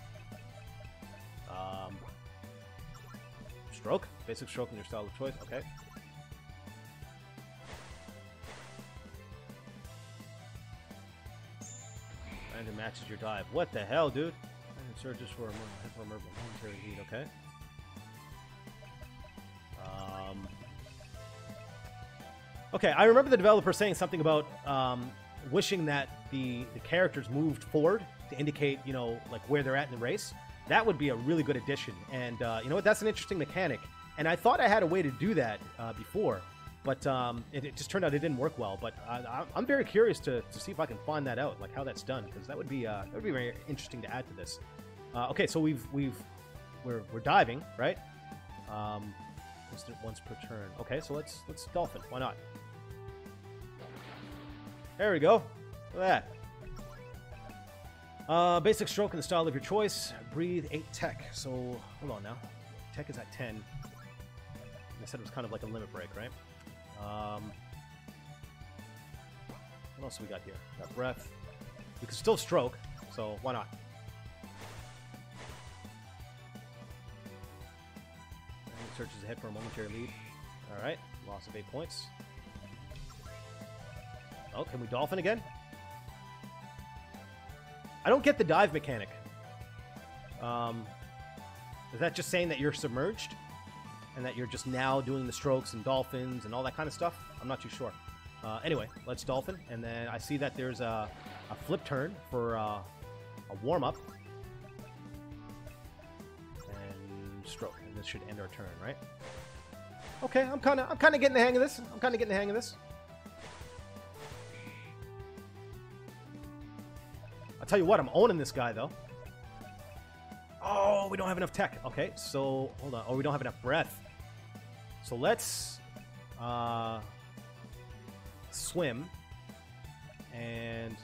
[SPEAKER 1] stroke. Basic stroke in your style of choice. Okay. Random matches your dive. What the hell, dude? Random searches for a momentary lead. Okay. Okay, I remember the developer saying something about wishing that the characters moved forward to indicate, you know, like where they're at in the race. That would be a really good addition, and you know what? That's an interesting mechanic. And I thought I had a way to do that before, but it just turned out it didn't work well. But I'm very curious to see if I can find that out, like how that's done, because that would be very interesting to add to this. Okay, so we're diving, right? Instant once per turn. Okay, so let's dolphin. Why not? There we go. Look at that. Basic stroke in the style of your choice. Breathe 8 tech. So, hold on now. Tech is at 10. I said it was kind of like a limit break, right? What else do we got here? Got breath. We can still stroke, so why not? And searches ahead for a momentary lead. Alright, loss of 8 points. Oh, can we dolphin again? I don't get the dive mechanic. Is that just saying that you're submerged? And that you're just now doing the strokes and dolphins and all that kind of stuff? I'm not too sure. Anyway, let's dolphin. And then I see that there's a flip turn for a warm-up. And stroke. And this should end our turn, right? Okay, I'm kind of getting the hang of this. I'll tell you what, I'm owning this guy, though. Oh, we don't have enough tech. Okay, so, hold on. Oh, we don't have enough breath. So let's swim. And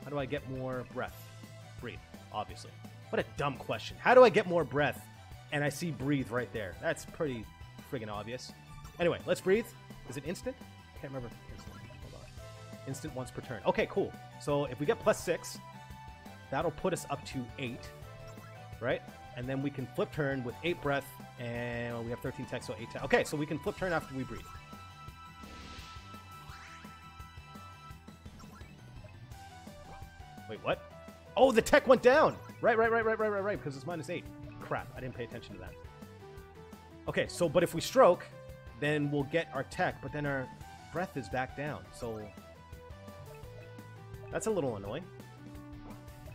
[SPEAKER 1] how do I get more breath? Breathe, obviously. What a dumb question. How do I get more breath? And I see breathe right there. That's pretty friggin' obvious. Anyway, let's breathe. Is it instant? I can't remember if it's instant. Hold on. Instant once per turn. Okay, cool. So if we get +6, that'll put us up to 8, right? And then we can flip turn with 8 breath, and we have 13 tech, so 8 tech. Okay, so we can flip turn after we breathe. Wait, what? Oh, the tech went down! Right, because it's -8. Crap, I didn't pay attention to that. Okay, so, but if we stroke, then we'll get our tech, but then our breath is back down, so... That's a little annoying.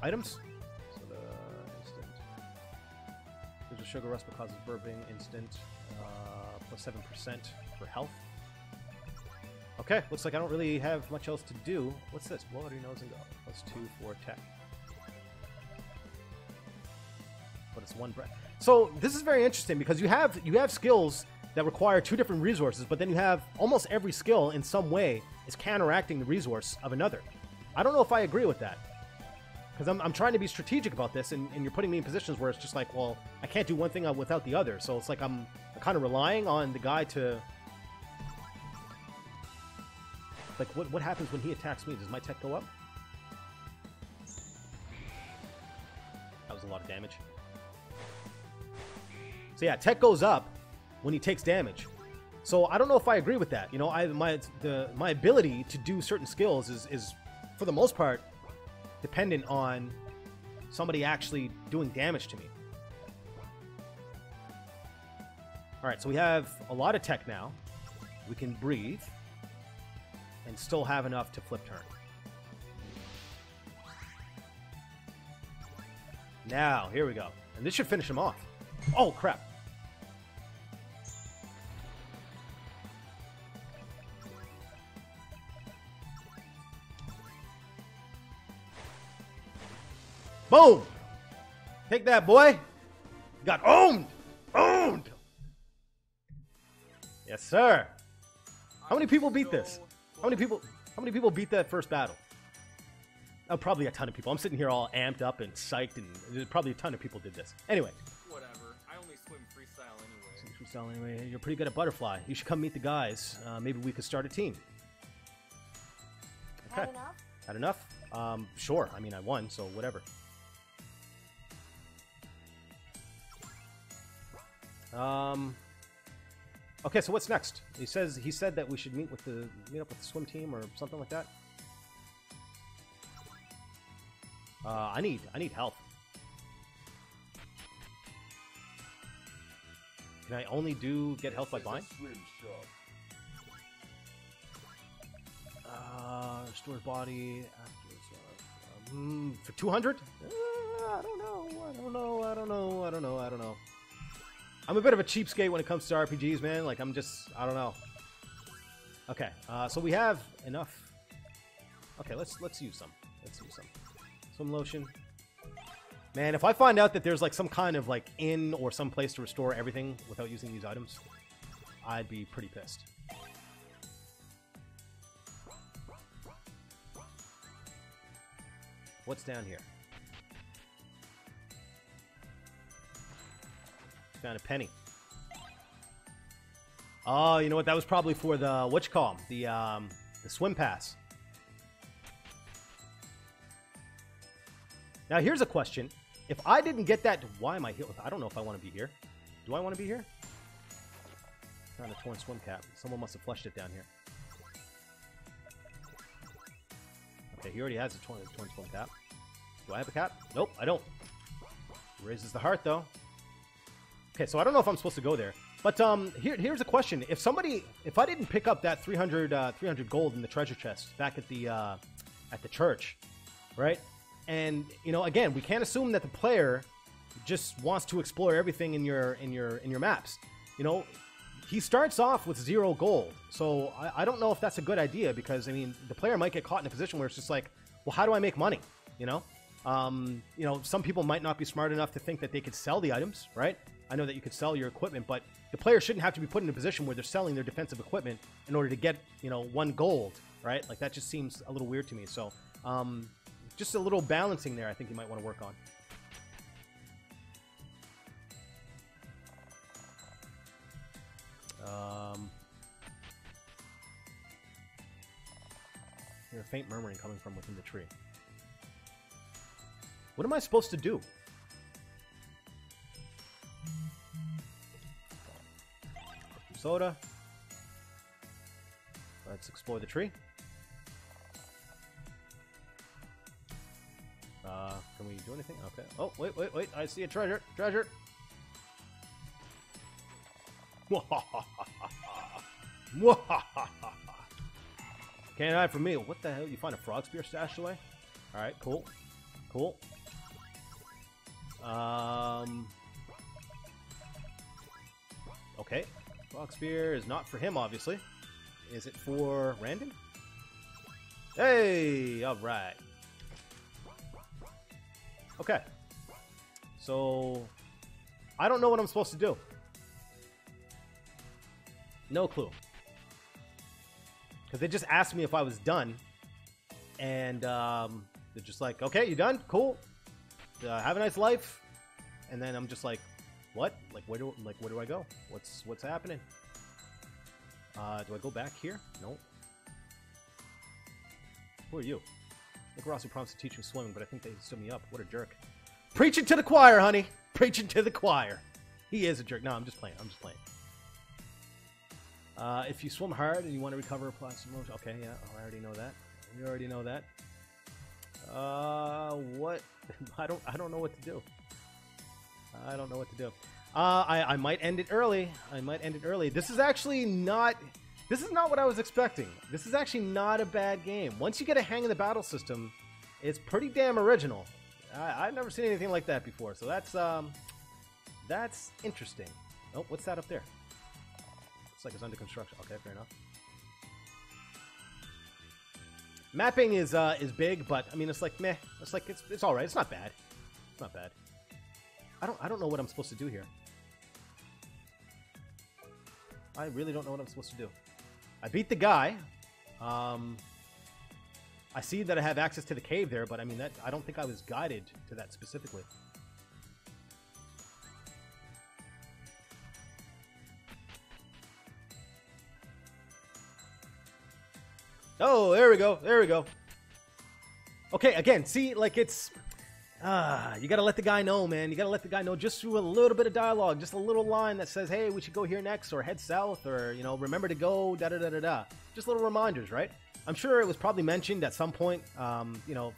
[SPEAKER 1] Items? So the instant. There's a sugar rush that causes burping. Instant. Plus 7% for health. Okay, looks like I don't really have much else to do. What's this? Blow out your nose and go. Plus 2 for tech. But it's 1 breath. So this is very interesting because you have skills that require 2 different resources, but then you have almost every skill in some way is counteracting the resource of another. I don't know if I agree with that. Because I'm trying to be strategic about this, and you're putting me in positions where it's just like, well, I can't do one thing without the other. So it's like I'm kind of relying on the guy to... Like, what happens when he attacks me? Does my tech go up? That was a lot of damage. So yeah, tech goes up when he takes damage. So I don't know if I agree with that. You know, my ability to do certain skills is for the most part dependent on somebody actually doing damage to me. Alright, so we have a lot of tech now. We can breathe and still have enough to flip turn. Now, here we go. And this should finish him off. Oh, crap. Boom! Take that, boy! Got owned! Owned! Yes, sir! How many people beat this? How many people beat that first battle? Oh, probably a ton of people. I'm sitting here all amped up and psyched, and there's probably a ton of people did this. Anyway.
[SPEAKER 5] Whatever. I only swim freestyle anyway.
[SPEAKER 1] Freestyle anyway. You're pretty good at butterfly. You should come meet the guys. Maybe we could start a team. Okay.
[SPEAKER 6] Had enough?
[SPEAKER 1] Had enough? Sure. I mean, I won, so whatever. Okay, so what's next? He said that we should meet up with the swim team or something like that. I need health. Can I only get health by buying? Restores body after for 200? I don't know. I'm a bit of a cheapskate when it comes to RPGs, man. Like, I don't know. Okay, so we have enough. Okay, let's use some. Swim lotion. Man, if I find out that there's like some kind of like inn or some place to restore everything without using these items, I'd be pretty pissed. What's down here? Found a penny. Oh, you know what? That was probably for the whatchamacallit, the swim pass. Now here's a question: if I didn't get that, why am I here? I don't know if I want to be here. Do I want to be here? Found a torn swim cap. Someone must have flushed it down here. Okay, he already has a torn swim cap. Do I have a cap? Nope, I don't. Raises the heart though. Okay, so I don't know if I'm supposed to go there. But here's a question. If I didn't pick up that 300 gold in the treasure chest back at the church, right? And, you know, again, we can't assume that the player just wants to explore everything in your maps. You know, he starts off with 0 gold. So I don't know if that's a good idea because, I mean, the player might get caught in a position where it's just like, well, how do I make money? You know, some people might not be smart enough to think that they could sell the items, right? I know that you could sell your equipment, but the player shouldn't have to be put in a position where they're selling their defensive equipment in order to get, 1 gold, right? Like, that just seems a little weird to me. So, just a little balancing there I think you might want to work on. Hear a faint murmuring coming from within the tree. What am I supposed to do? Soda. Let's explore the tree. Can we do anything? Okay. Oh, wait, wait, wait. I see a treasure. Treasure. Can't hide from me. What the hell? You find a frog spear stashed away? Alright, cool. Cool. Okay. Frog spear is not for him, obviously. Is it for Randon? Hey! Alright. Okay. So, I don't know what I'm supposed to do. No clue. Because they just asked me if I was done. And they're just like, okay, you done? Cool. Have a nice life. And then I'm just like, what? Like, where do I go? What's happening? Do I go back here? No. Who are you? Nikorasu promised to teach me swimming, but I think they stood me up. What a jerk. Preaching to the choir, honey. Preaching to the choir. He is a jerk. No, I'm just playing. I'm just playing. If you swim hard and you want to recover a plastic motion. Okay, yeah, I already know that. You already know that. What? I don't know what to do. I don't know what to do. I might end it early. I might end it early. This is actually not... This is not what I was expecting. This is actually not a bad game. Once you get a hang of the battle system, it's pretty damn original. I've never seen anything like that before, so that's interesting. Oh, what's that up there? Looks like it's under construction. Okay, fair enough. Mapping is big, but I mean it's like meh. It's like it's all right. It's not bad. It's not bad. I don't know what I'm supposed to do here. I really don't know what I'm supposed to do. I beat the guy. I see that I have access to the cave there, but I mean I don't think I was guided to that specifically. Oh, there we go. There we go. Okay, again, see, like it's... you gotta let the guy know, man. You gotta let the guy know just through a little bit of dialogue. Just a little line that says, hey, we should go here next, or head south, or, you know, remember to go, da-da-da-da-da. Just little reminders, right? I'm sure it was probably mentioned at some point, you know,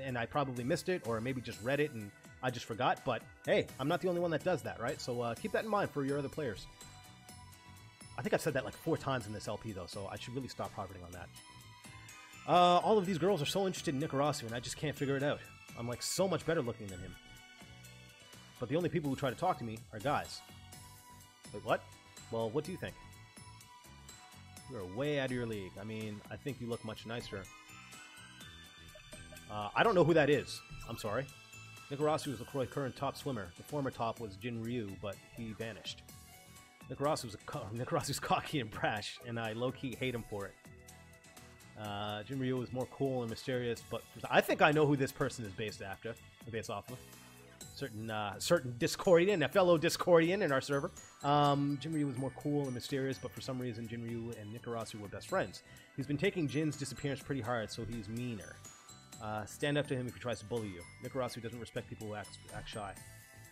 [SPEAKER 1] and I probably missed it, or maybe just read it and I just forgot. But, hey, I'm not the only one that does that, right? So keep that in mind for your other players. I think I've said that like 4 times in this LP, though, so I should really stop harping on that. All of these girls are so interested in Nikorasu, and I just can't figure it out. I'm like so much better looking than him. But the only people who try to talk to me are guys. Wait, what? Well, what do you think? You're way out of your league. I mean, I think you look much nicer. I don't know who that is. I'm sorry. Nikorasu is the current top swimmer. The former top was Jin Ryu, but he vanished. Nikorasu's cocky and brash, and I low-key hate him for it. Jin Ryu is more cool and mysterious, but I think I know who this person is based off of. Certain Discordian, a fellow Discordian in our server. Jin Ryu was more cool and mysterious, but for some reason Jin Ryu and Nikorasu were best friends. He's been taking Jin's disappearance pretty hard, so he's meaner. Stand up to him if he tries to bully you. Nikorasu doesn't respect people who act shy.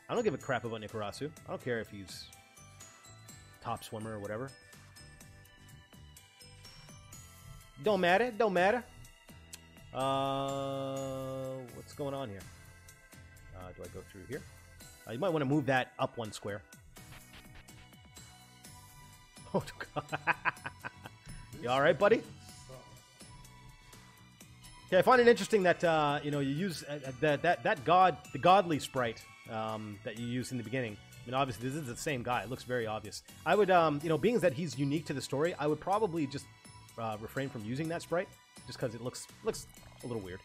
[SPEAKER 1] I don't give a crap about Nikorasu. I don't care if he's top swimmer or whatever. Don't matter, don't matter. What's going on here? Do I go through here? You might want to move that up 1 square. Oh, God. You alright, buddy? Yeah, I find it interesting that, you know, you use the godly sprite that you used in the beginning. I mean, obviously, this is the same guy. It looks very obvious. I would, you know, being that he's unique to the story, I would probably just refrain from using that sprite, just because it looks a little weird.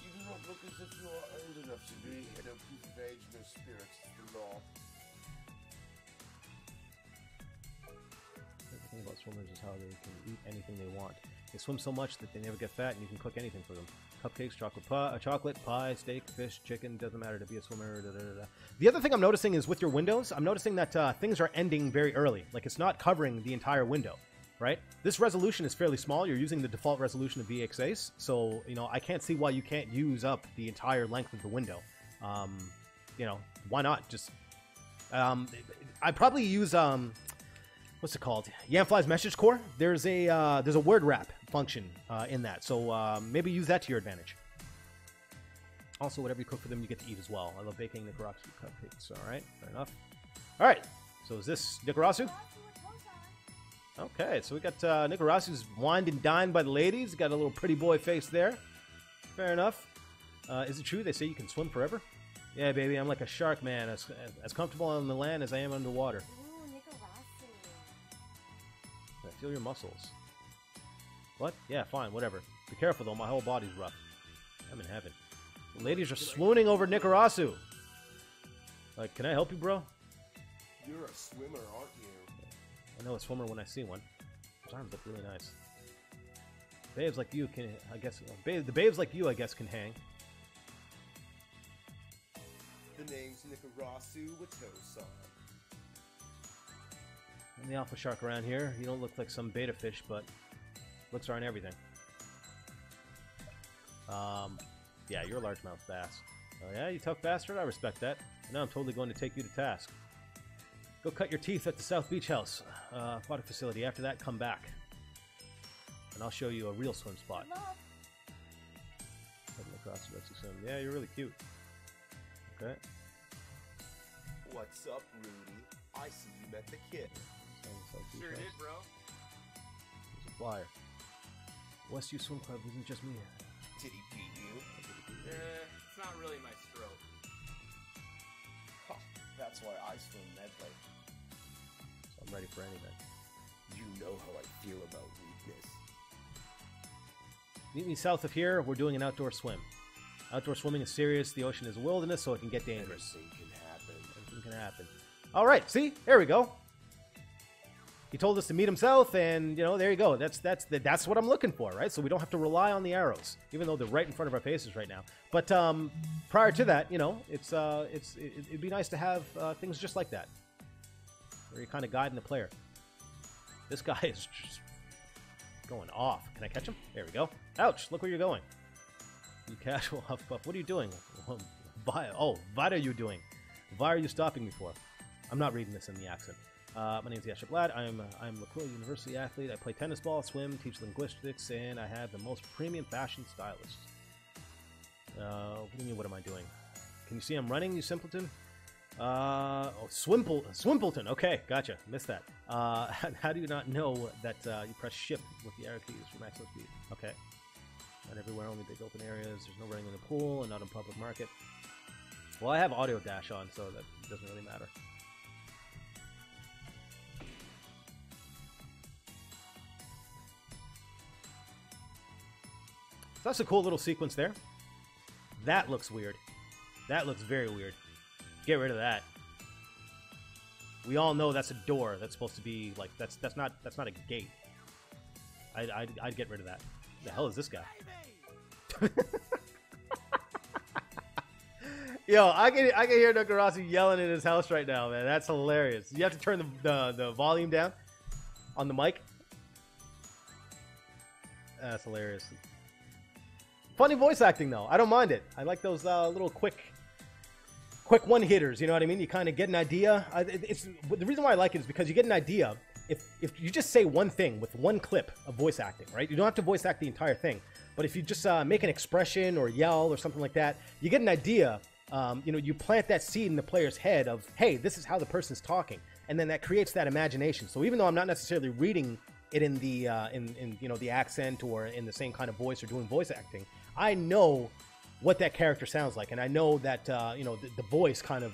[SPEAKER 3] You do not look as if you are old enough to be in a proof of age, no spirits, the law.
[SPEAKER 1] The thing about swimmers is how they can eat anything they want. They swim so much that they never get fat, and you can cook anything for them. Cupcakes, chocolate pie, steak, fish, chicken, doesn't matter to be a swimmer, da-da-da-da. The other thing I'm noticing is with your windows, I'm noticing that things are ending very early. Like, it's not covering the entire window. right? This resolution is fairly small. You're using the default resolution of VXAce, so, you know, I can't see why you can't use up the entire length of the window. You know, why not? Just, I'd probably use, what's it called? Yamfly's message core. There's a word wrap function in that, so maybe use that to your advantage. Also, whatever you cook for them, you get to eat as well. I love baking Nikorasu cupcakes. All right, fair enough. All right, so is this Nikorasu? Okay, so we got Nikorasu's wined and dined by the ladies. Got a little pretty boy face there. Fair enough. Is it true they say you can swim forever? Yeah, baby, I'm like a shark, man. As comfortable on the land as I am underwater.
[SPEAKER 6] Ooh, Nikorasu.
[SPEAKER 1] I feel your muscles. What? Yeah, fine, whatever. Be careful, though. My whole body's rough. I'm in heaven. The ladies are swooning over Nikorasu. Like, can I help you, bro?
[SPEAKER 3] You're a swimmer, aren't you?
[SPEAKER 1] I know a swimmer when I see one. His arms look really nice. Babes like you can, I guess. The babes like you, I guess, can hang.
[SPEAKER 3] The name's Nikorasu Watosan.
[SPEAKER 1] I'm the alpha shark around here. You don't look like some beta fish, but looks aren't everything. Yeah, you're a largemouth bass. Oh yeah, you tough bastard? I respect that. Now I'm totally going to take you to task. Go cut your teeth at the South Beach House aquatic facility. After that, come back. And I'll show you a real swim spot. Yeah, you're really cute. Okay.
[SPEAKER 3] What's up, Rudy? I see you met the kid.
[SPEAKER 5] Sure did, bro.
[SPEAKER 1] There's a flyer. Westview Swim Club isn't just me.
[SPEAKER 3] Did he beat you?
[SPEAKER 5] It's not really my stroke.
[SPEAKER 3] Huh, that's why I swim medley.
[SPEAKER 1] So I'm ready for anything.
[SPEAKER 3] You know how I feel about weakness.
[SPEAKER 1] Meet me south of here. We're doing an outdoor swim. Outdoor swimming is serious. The ocean is a wilderness, so it can get dangerous.
[SPEAKER 3] Anything can happen.
[SPEAKER 1] Anything can happen. All right, see? There we go. He told us to meet him south, and, you know, there you go. That's what I'm looking for, right? So we don't have to rely on the arrows, even though they're right in front of our faces right now. But prior to that, you know, it'd be nice to have things just like that, where you're kind of guiding the player. This guy is just going off. Can I catch him? There we go. Ouch! Look where you're going. You casual Huffpuff. What are you doing? What are you doing? Why are you stopping me for? I'm not reading this in the accent. My name is Yasha Blad. I'm a Nikorasu University athlete. I play tennis ball, swim, teach linguistics, and I have the most premium fashion stylist. What do you mean, what am I doing? Can you see I'm running, you simpleton? Swimpleton. Okay, gotcha. Missed that. How do you not know that you press shift with the arrow keys for maximum speed? Okay. Not everywhere, only big open areas. There's no running in the pool and not in public market. Well, I have audio dash on, so that doesn't really matter. So that's a cool little sequence there. That looks weird. That looks very weird. Get rid of that. We all know that's a door. That's supposed to be like that's not a gate. I'd get rid of that. The hell is this guy? Yo, I can hear Nikorasu yelling in his house right now, man. That's hilarious. You have to turn the volume down on the mic. That's hilarious. Funny voice acting though. I don't mind it. I like those little quick one-hitters. You know what I mean? You kind of get an idea. The reason why I like it is because you get an idea. If you just say one thing with one clip of voice acting, right? You don't have to voice act the entire thing. But if you just make an expression or yell or something like that, you get an idea. You know, you plant that seed in the player's head of, hey, this is how the person's talking, and then that creates that imagination. So even though I'm not necessarily reading it in the in you know, the accent or in the same kind of voice or doing voice acting, I know what that character sounds like, and I know that you know, the voice kind of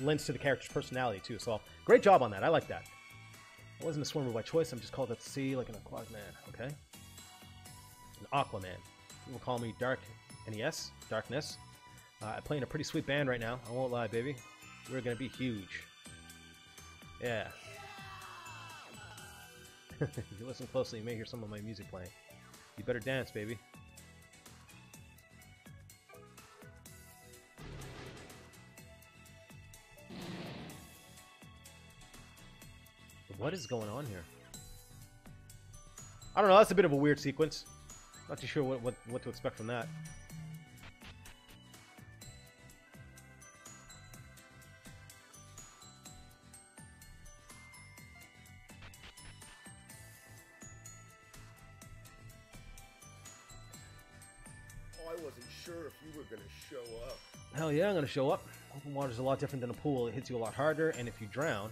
[SPEAKER 1] lends to the character's personality too. So great job on that. I like that. I wasn't a swimmer by choice. I'm just called at the sea like an aquatic man. Okay, an Aquaman. People call me Dark NES, Darkness. I play in a pretty sweet band right now. I won't lie, baby. We're gonna be huge. Yeah. If you listen closely, you may hear some of my music playing. You better dance, baby. What is going on here? I don't know, that's a bit of a weird sequence. Not too sure what to expect from that.
[SPEAKER 3] I wasn't sure if you were gonna show up.
[SPEAKER 1] Hell yeah, I'm gonna show up. Open water's a lot different than a pool. It hits you a lot harder, and if you drown,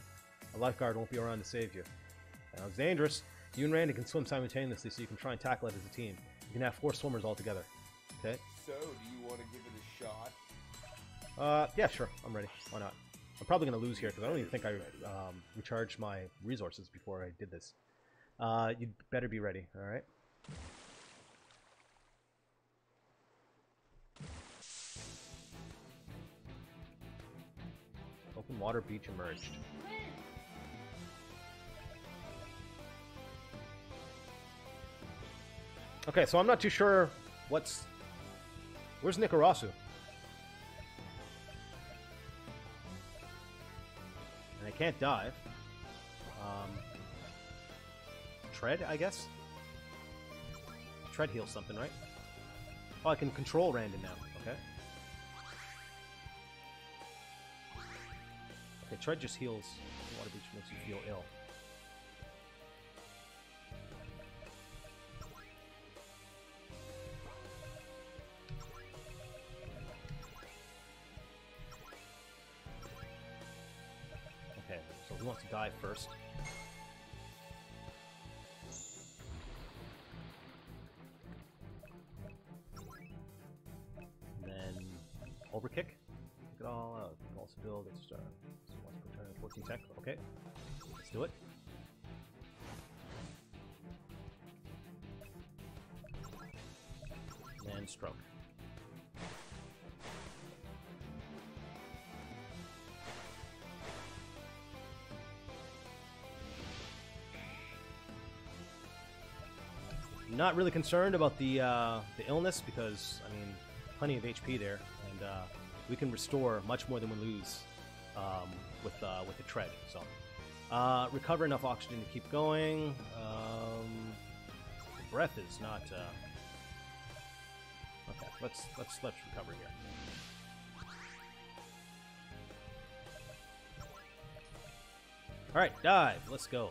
[SPEAKER 1] a lifeguard won't be around to save you. Sounds dangerous. You and Randy can swim simultaneously, so you can try and tackle it as a team. You can have 4 swimmers all together. Okay?
[SPEAKER 3] So, do you want to give it a shot?
[SPEAKER 1] Yeah, sure. I'm ready. Why not? I'm probably gonna lose here because I don't even think I recharged my resources before I did this. You'd better be ready. All right. Open water beach emerged. Okay, so I'm not too sure what's... Where's Nikorasu? And I can't dive. Tread, I guess? Tread heals something, right? Oh, I can control Randon now. Okay. Okay, Tread just heals. Water Beach makes you feel ill. Okay, so he wants to dive first. Overkick. Take it all out. Also build. It's once per turn 14 tech. Okay. Let's do it. And stroke. Not really concerned about the illness because I mean plenty of HP there. And we can restore much more than we lose with the tread. So recover enough oxygen to keep going. The breath is not. Okay, let's recover here. All right, dive. Let's go.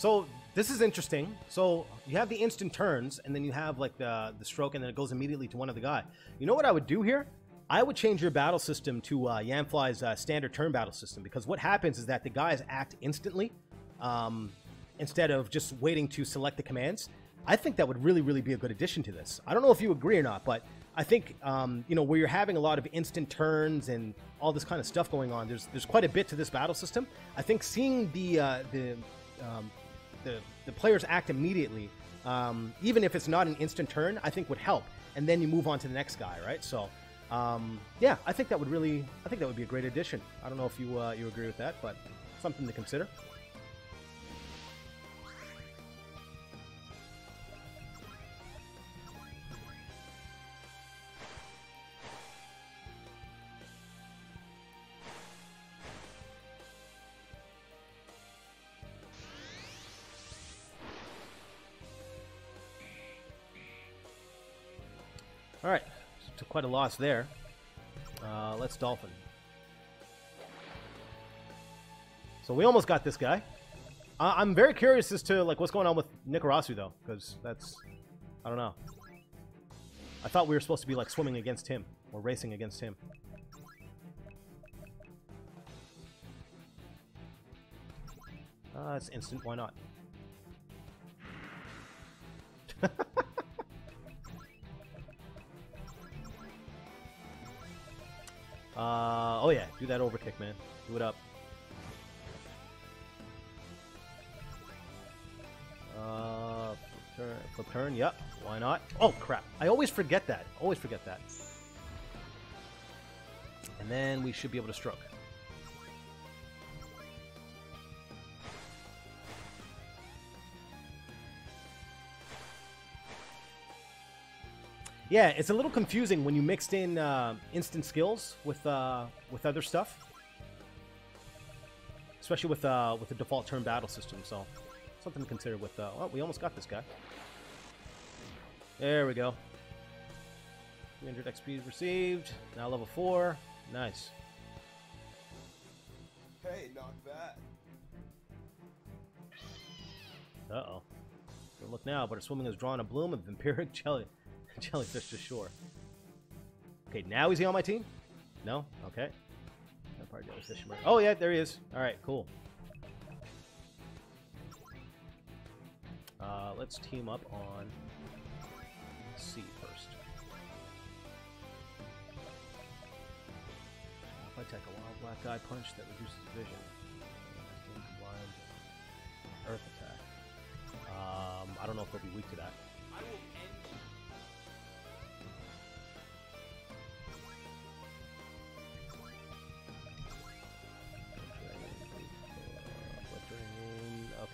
[SPEAKER 1] So this is interesting. So you have the instant turns, and then you have like the stroke, and then it goes immediately to one of the guy. You know what I would do here? I would change your battle system to Yamfly's standard turn battle system, because what happens is that the guys act instantly instead of just waiting to select the commands. I think that would really, really be a good addition to this. I don't know if you agree or not, but I think you know, where you're having a lot of instant turns and all this kind of stuff going on, there's quite a bit to this battle system. I think seeing the players act immediately, even if it's not an instant turn, I think would help. And then you move on to the next guy, right? So, yeah, I think that would be a great addition. I don't know if you agree with that, but something to consider. All right, took quite a loss there. Let's dolphin. So we almost got this guy. I'm very curious as to like what's going on with Nikorasu though, because that's, I don't know. I thought we were supposed to be like swimming against him or racing against him. It's instant. Why not? Oh yeah, do that overkick, man. Do it up. Flip turn, yep. Why not? Oh crap! I always forget that. Always forget that. And then we should be able to stroke. Yeah, it's a little confusing when you mixed in instant skills with other stuff, especially with the default turn battle system. So something to consider with. Oh, we almost got this guy. There we go. 300 XP received. Now level 4. Nice.
[SPEAKER 3] Hey, not bad.
[SPEAKER 1] Uh-oh. Don't look now, but our swimming has drawn a bloom of vampiric jellyfish to shore. Okay, now is he on my team? No? Okay. Oh, yeah, there he is. Alright, cool. Let's team up on C first. If I take a wild black eye punch that reduces vision. Blind earth attack. I don't know if they'll be weak to that.
[SPEAKER 5] I will end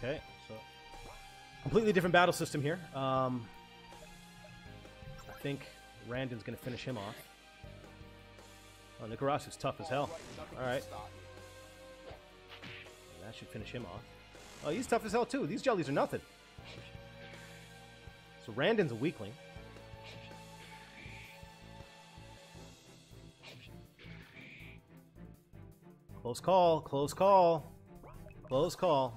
[SPEAKER 1] Okay, so completely different battle system here. I think Randon's going to finish him off. Oh, Nikorasu's tough as hell. Alright. That should finish him off. Oh, he's tough as hell too. These jellies are nothing. So Randon's a weakling. Close call, close call. Close call.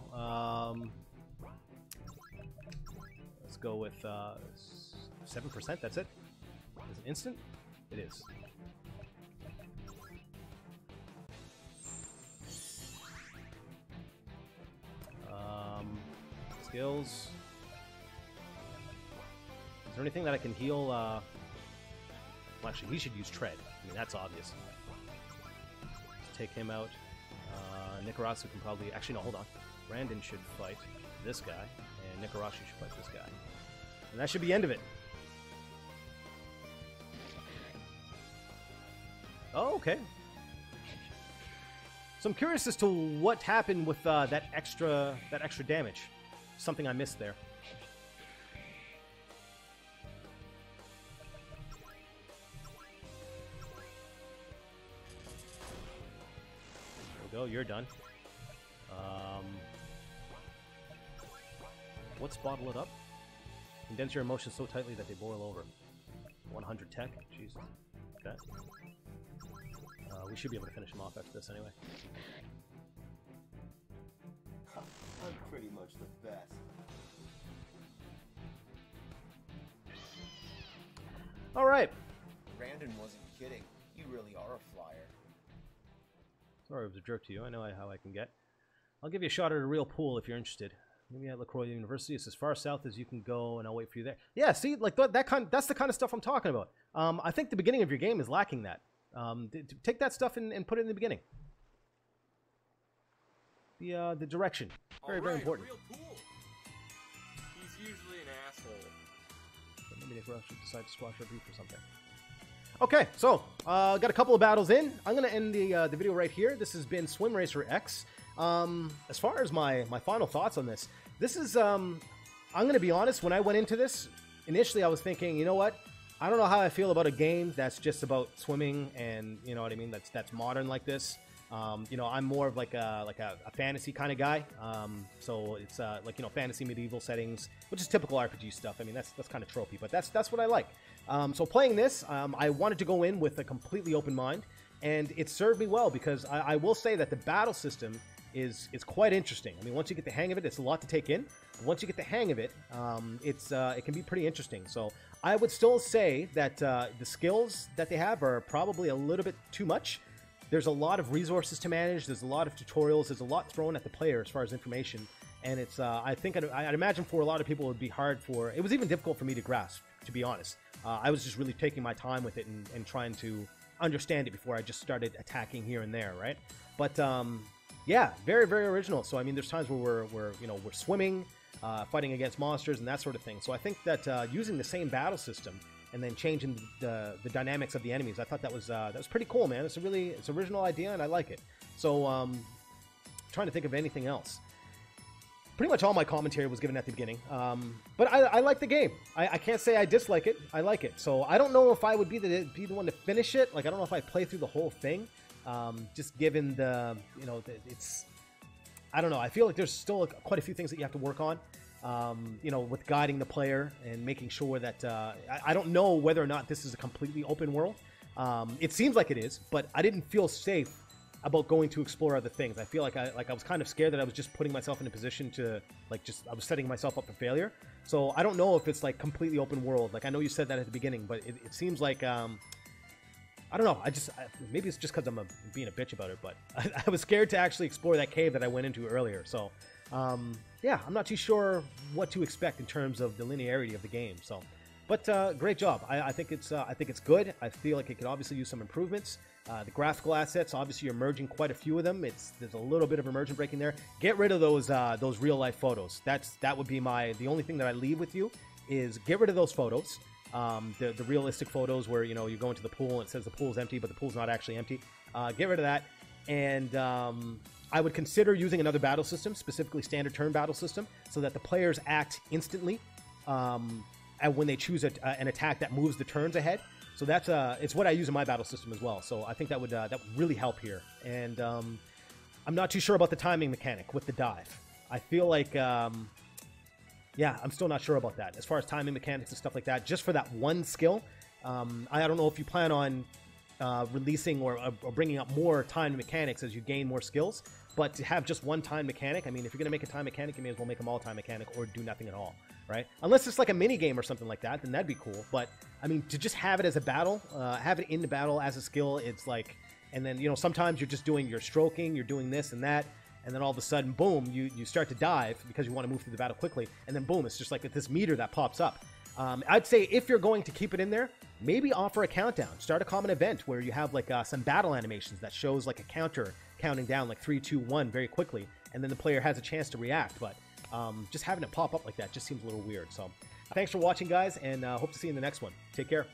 [SPEAKER 1] Let's go with 7%, that's it? Is it instant? It is. Skills. Is there anything that I can heal? Well, actually, he should use Tread. I mean, that's obvious. Let's take him out. Nikorasu can probably... Actually, no, hold on. Brandon should fight this guy, and Nikorasu should fight this guy. And that should be the end of it. Oh, okay. So I'm curious as to what happened with that extra damage. Something I missed there. There we go, you're done. Let's bottle it up. Condense your emotions so tightly that they boil over. 100 tech? Jesus. Okay. We should be able to finish him off after this anyway.
[SPEAKER 3] I'm pretty much the best.
[SPEAKER 1] Alright.
[SPEAKER 7] Brandon wasn't kidding. You really are a flyer.
[SPEAKER 1] Sorry I was a jerk to you. I know how I can get. I'll give you a shot at a real pool if you're interested. Maybe at LaCroix University. It's as far south as you can go, and I'll wait for you there. Yeah, see, like that's the kind of stuff I'm talking about. I think the beginning of your game is lacking that. Take that stuff and put it in the beginning. The direction. Very, very important.
[SPEAKER 5] Real cool. He's usually an asshole.
[SPEAKER 1] But maybe Nikorasu should decide to squash our beef or something. Okay, so got a couple of battles in. I'm gonna end the video right here. This has been Swim Racer X. As far as my final thoughts on this is I'm gonna be honest. When I went into this, initially I was thinking, you know what? I don't know how I feel about a game that's just about swimming and, you know what I mean, that's modern like this. You know, I'm more of like a fantasy kind of guy. So it's like, you know, fantasy medieval settings, which is typical RPG stuff. I mean, that's kind of tropey, but that's what I like. So playing this, I wanted to go in with a completely open mind, and it served me well because I will say that the battle system is quite interesting. I mean, once you get the hang of it, it's a lot to take in. Once you get the hang of it, it can be pretty interesting. So I would still say that the skills that they have are probably a little bit too much. There's a lot of resources to manage. There's a lot of tutorials. There's a lot thrown at the player as far as information. And it's, I think, I'd imagine for a lot of people it would be hard for, it was even difficult for me to grasp, to be honest. I was just really taking my time with it and trying to understand it before I just started attacking here and there, right? But, yeah, very, very original. So, I mean, there's times where we're swimming, fighting against monsters and that sort of thing. So I think that using the same battle system and then changing the dynamics of the enemies, I thought that was pretty cool, man. It's an original idea, and I like it. So, trying to think of anything else. pretty much all my commentary was given at the beginning. But I like the game. I can't say I dislike it. I like it. So I don't know if I would be the one to finish it. Like, I don't know if I play through the whole thing. Just given the, it's, I don't know. I feel like there's still quite a few things that you have to work on. With guiding the player and making sure that I don't know whether or not this is a completely open world. It seems like it is, but I didn't feel safe about going to explore other things. I feel like I was kind of scared that I was just putting myself in a position to I was setting myself up for failure. So I don't know if it's like completely open world. Like, I know you said that at the beginning, but it seems like I don't know. Maybe it's just because I'm being a bitch about it, but I was scared to actually explore that cave that I went into earlier. So yeah, I'm not too sure what to expect in terms of the linearity of the game. So, but great job. I think it's good. I feel like it could obviously use some improvements. The graphical assets, obviously, you're merging quite a few of them. There's a little bit of immersion breaking there. Get rid of those real life photos. That would be the only thing that I leave with you is get rid of those photos. The realistic photos where you go into the pool and it says the pool's empty, but the pool's not actually empty. Get rid of that, and I would consider using another battle system, specifically standard turn battle system, so that the players act instantly and when they choose an attack that moves the turns ahead. So that's it's what I use in my battle system as well. So I think that would really help here. And I'm not too sure about the timing mechanic with the dive. I feel like yeah, I'm still not sure about that as far as timing mechanics and stuff like that. Just for that one skill, I don't know if you plan on releasing or bringing up more time mechanics as you gain more skills. But to have just one time mechanic, I mean, if you're going to make a time mechanic, you may as well make them all time mechanic or do nothing at all, right? Unless it's like a mini game or something like that, then that'd be cool. But I mean, to just have it as a battle, have it in the battle as a skill, it's like, and then, sometimes you're just doing your stroking, you're doing this and that, and then all of a sudden, boom, you start to dive because you want to move through the battle quickly, and then boom, it's just like this meter that pops up. I'd say if you're going to keep it in there, maybe offer a countdown. Start a common event where you have like some battle animations that shows like a counter counting down like 3, 2, 1 very quickly, and then the player has a chance to react. But just having it pop up like that just seems a little weird. So thanks for watching, guys, and hope to see you in the next one. Take care.